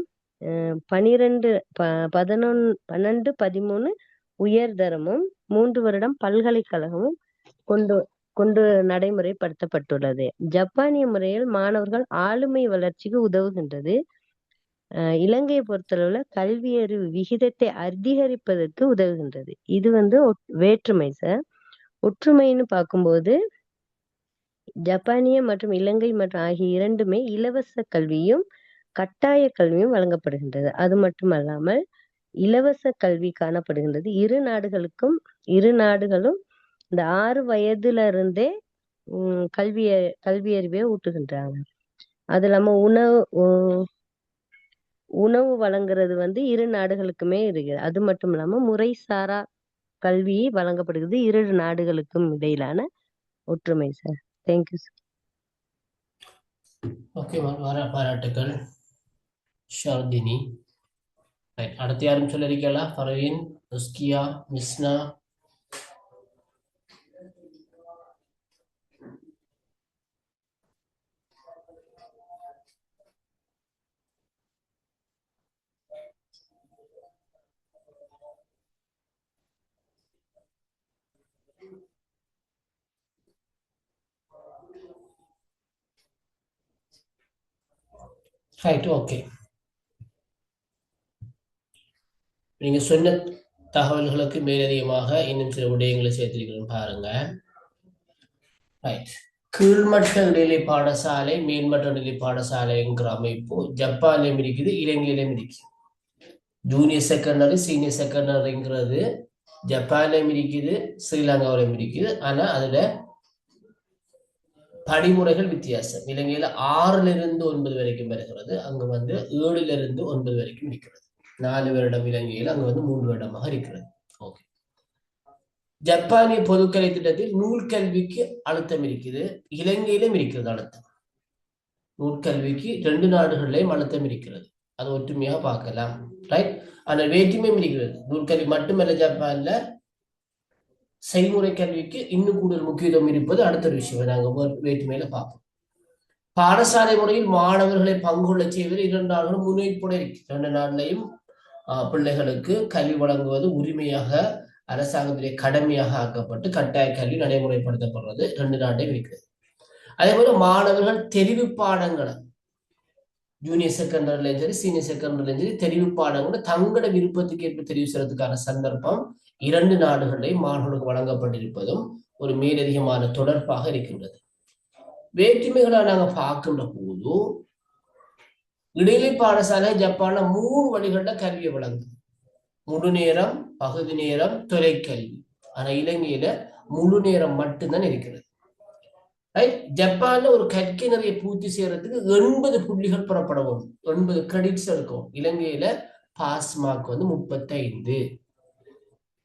12, 13 உயர்தரமும், 3 வருடம் பல்கலைக்கழகமும் கொண்டு நடைமுறைப்படுத்தப்பட்டுள்ளது. ஜப்பானிய முறையில் மாணவர்கள் ஆளுமை வளர்ச்சிக்கு உதவுகின்றது. இலங்கையை பொறுத்தளவுல கல்வியறிவு விகிதத்தை அதிகரிப்பதற்கு உதவுகின்றது. இது வேற்றுமை சார். ஒற்றுமைன்னு பார்க்கும்போது ஜப்பானிய மற்றும் இலங்கை மற்றும் ஆகிய இரண்டுமே இலவச கல்வியும் கட்டாய கல்வியும் வழங்கப்படுகின்றது. அது மட்டுமல்லாமல் இலவச கல்வி காணப்படுகின்றது. இரு நாடுகளும் இந்த 6 வயதுல இருந்தே கல்வியறிவை ஊட்டுகின்றாங்க. அது இல்லாம உணவு வழங்குறது இரு நாடுகளுக்குமே இருக்குது. அது மட்டும் இல்லாம முறைசாரா கல்வி வழங்கப்படுகிறது. 2 நாடுகளுக்கும் இடையிலான ஒற்றுமை சார். Thank you sir. ஓகே, பாராட்டுக்கள் ஷார்தினி. அடுத்து யாரும் சொல்லிருக்கீங்களா? பரவீன், உஸ்கியா, மிஸ்னா. Right, okay. நீங்க சொன்ன தகவல்களுக்கு மேலதிகமாக இன்னும் சில விடயங்களை சேர்த்திருக்கிறேன் பாருங்க. ரைட். கீழ்மட்ட இடைநிலை பாடசாலை, மேல்மட்ட இடைநிலை பாடசாலைங்கிற அமைப்பு ஜப்பான்லையும் இருக்குது, இலங்கையிலும் இருக்குது. ஜூனியர் செகண்டரி, சீனியர் செகண்டரிங்கிறது ஜப்பான்லையும் இருக்குது, ஸ்ரீலங்காவிலும் இருக்குது. ஆனா அதுல படிமுறைகள் வித்தியாசம். இலங்கையில 6லிருந்து 9 வரைக்கும் வருகிறது, அங்க 7லிருந்து 9 வரைக்கும் இருக்கிறது. 4 வருடம் இலங்கையில், அங்க 3 வருடமாக இருக்கிறது. ஓகே. ஜப்பானிய பொதுக்கல்வி திட்டத்தில் நூல்கல்விக்கு அழுத்தம் இருக்குது, இலங்கையிலும் இருக்கிறது அழுத்தம். நூற்கல்விக்கு 2 நாடுகளிலையும் அழுத்தம் இருக்கிறது. அது ஒற்றுமையாக பார்க்கலாம். ரைட். ஆனா வேற்றுமையும் இருக்கிறது. நூற்கல்வி மட்டுமல்ல, ஜப்பான்ல செய்முறை கல்விக்கு இன்னும் கூடுதல் முக்கியத்துவம் இருப்பது அடுத்த ஒரு விஷயம். நாங்கள் வேற்றுமையில பார்ப்போம். பாடசாலை முறையில் மாணவர்களை பங்குள்ள செய்வதில் 2 நாடுகளும் முனைப்புடன் இருக்கு. 2 நாடுலையும் பிள்ளைகளுக்கு கல்வி வழங்குவது உரிமையாக அரசாங்கத்திலே கடமையாக ஆக்கப்பட்டு கட்டாய கல்வி நடைமுறைப்படுத்தப்படுறது 2 நாட்டையும் இருக்கிறது. அதே போல மாணவர்கள் தெரிவு பாடங்களை ஜூனியர் செகண்டரிலையும் சரி, சீனியர் செகண்டரிலையும் சரி, தெரிவு பாடங்களை தங்களோட விருப்பத்துக்கு ஏற்ப தெரிவு செய்வதற்கான சந்தர்ப்பம் 2 நாடுகளிலையும் மாணவர்களுக்கு வழங்கப்பட்டிருப்பதும் ஒரு மேலதிகமான தொடர்பாக இருக்கின்றது. வேற்றுமைகளை நாங்க பார்க்கின்ற போது இடைநிலை பாடசாலை ஜப்பான்ல 3 வழிகள்ல கல்வியை வழங்குது. முழு நேரம், பகுதி நேரம், தொலைக்கல்வி. ஆனா இலங்கையில முழு நேரம் மட்டும்தான் இருக்கிறது. ஜப்பான்ல ஒரு கற்கை நிறைய பூர்த்தி செய்யறதுக்கு 80 புள்ளிகள் புறப்படவும், 80 கிரெடிட்ஸ் இருக்கும். இலங்கையில பாஸ் மார்க் 35.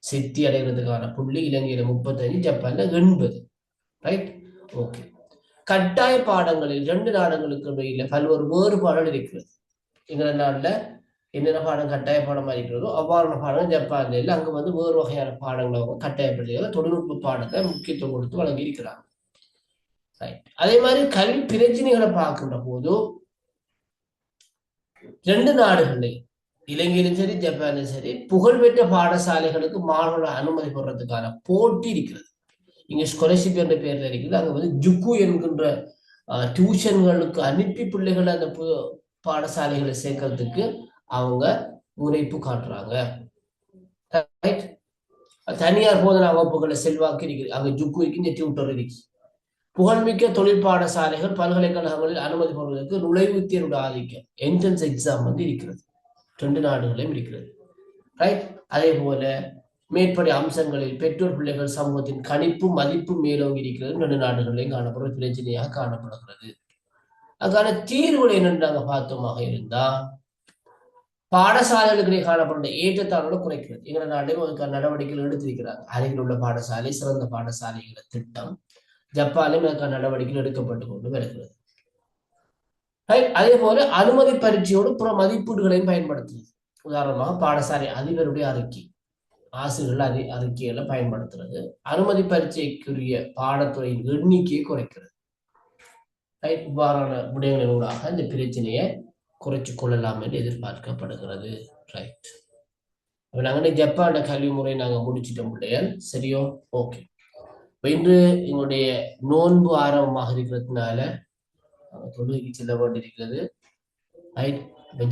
சித்தி அடைகிறதுக்கான புள்ளி இலங்கையில 35, ஜப்பான்ல 80. Right, okay. கட்டாய பாடங்களில் 2 நாடுகளுக்கு இடையில பல்வேறு வேறுபாடுகள் இருக்கிறது. எங்கள நாடுல என்னென்ன பாடம் கட்டாய பாடமா இருக்கிறதோ அவ்வாறான பாடம் ஜப்பான்ல இல்லை. அங்க வேறு வகையான பாடங்களை அவங்க கட்டாயப்படுத்த தொழில்நுட்ப பாடத்தை முக்கியத்துவம் கொடுத்து வழங்கி இருக்கிறாங்க. அதே மாதிரி கல்வி பிரச்சனைகளை பார்க்கின்ற போது 2 நாடுகள்லையும் இலங்கையிலும் சரி, ஜப்பான்லையும் சரி, புகழ்பெற்ற பாடசாலைகளுக்கு மாணவர்களை அனுமதி பெறதுக்கான போட்டி இருக்கிறது. இங்க ஸ்காலர்ஷிப் என்ற பெயர்ல இருக்குது. அங்க ஜுக்கு என்கின்ற டியூஷன்களுக்கு அனுப்பி பிள்ளைகளை அந்த பாடசாலைகளை சேர்க்கறதுக்கு அவங்க முனைப்பு காட்டுறாங்க. தனியார் போதனா வகுப்புகளை செல்வாக்கு இருக்குது. அங்க ஜுக்கு இருக்கு, இந்த டியூட்டர் இருக்கு. புகழ்மிக்க தொழில் பாடசாலைகள், பல்கலைக்கழகங்களில் அனுமதி பெறுவதற்கு நுழைவுத் தேர்வு ஆதிக்கம், என்ட்ரன்ஸ் எக்ஸாம் இருக்கிறது. 2 நாடுகளையும் இருக்கிறது. ரைட். அதே போல மேற்படி அம்சங்களில் பெற்றோர் பிள்ளைகள் சமூகத்தின் கணிப்பு மதிப்பு மேலோங்கி இருக்கிறது. 2 நாடுகளிலையும் காணப்படுற பிரச்சனையாக காணப்படுகிறது. அதுக்கான தீர்வுகளை என்னென்று நாங்கள் பார்த்தோமாக இருந்தா பாடசாலைகளுக்கு காணப்படுற ஏற்றத்தாழ்வுகளை குறைக்கிறது. எங்களை நாட்டிலும் அதுக்கான நடவடிக்கைகள் எடுத்திருக்கிறாங்க. அருகில் உள்ள பாடசாலை, சிறந்த பாடசாலைகளை திட்டம் ஜப்பானிலும் அதுக்கான நடவடிக்கைகள் எடுக்கப்பட்டு கொண்டு வருகிறது. அதே போல அனுமதி பரீட்சையோடு புற மதிப்பீடுகளையும் பயன்படுத்துது. உதாரணமாக பாடசாலை அதிபருடைய அறிக்கை, ஆசிரியர்கள் அறிக்கைகளை பயன்படுத்துறது அனுமதி பரீட்சைக்குரிய பாடத்துறையின் எண்ணிக்கையை குறைக்கிறது. இவ்வாறான விடயங்களினூடாக இந்த பிரச்சனையை குறைச்சு கொள்ளலாம் என்று எதிர்பார்க்கப்படுகிறது. ரைட். நாங்கள் ஜப்பான கல்வி முறை நாங்கள் முடிச்சிட்டோம் பிள்ளைகள். சரியோ? ஓகே. இன்று எங்களுடைய நோன்பு ஆரம்பமாக இருக்கிறதுனால தொழுகைக்கு செல்ல வேண்டியிருக்கிறது.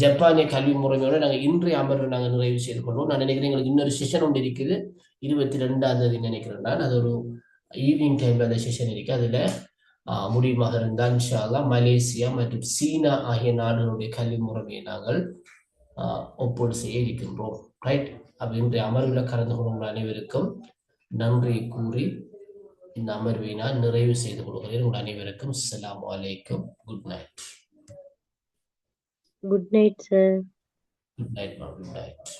ஜப்பானிய கல்வி முறையோட நாங்கள் இன்றைய அமர்வு நாங்கள் நிறைவு செய்து கொள்வோம். நான் நினைக்கிறேன் எங்களுக்கு இன்னொரு செஷன் ஒன்று இருக்குது 22ஆம் தேதி நினைக்கிறேன். நான் அது ஒரு ஈவினிங் டைம்ல அந்த செஷன் இருக்கு. அதுல முடியுமாக இருந்தால் இன்ஷா அல்லாஹ் மலேசியா மற்றும் சீனா ஆகிய நாடுகளுடைய கல்வி முறையை நாங்கள் ஒப்பீடு செய்ய இருக்கின்றோம். ரைட். அப்ப இன்றைய அமர்வில் கலந்து கொள்ளும் அனைவருக்கும் நன்றி கூறி இந்த அமர்வை நான் நிறைவு செய்து கொள்கிறேன். உங்கள் அனைவருக்கும் அஸ்ஸலாமு அலைக்கும். Good night. Good night sir. Good night. Good night.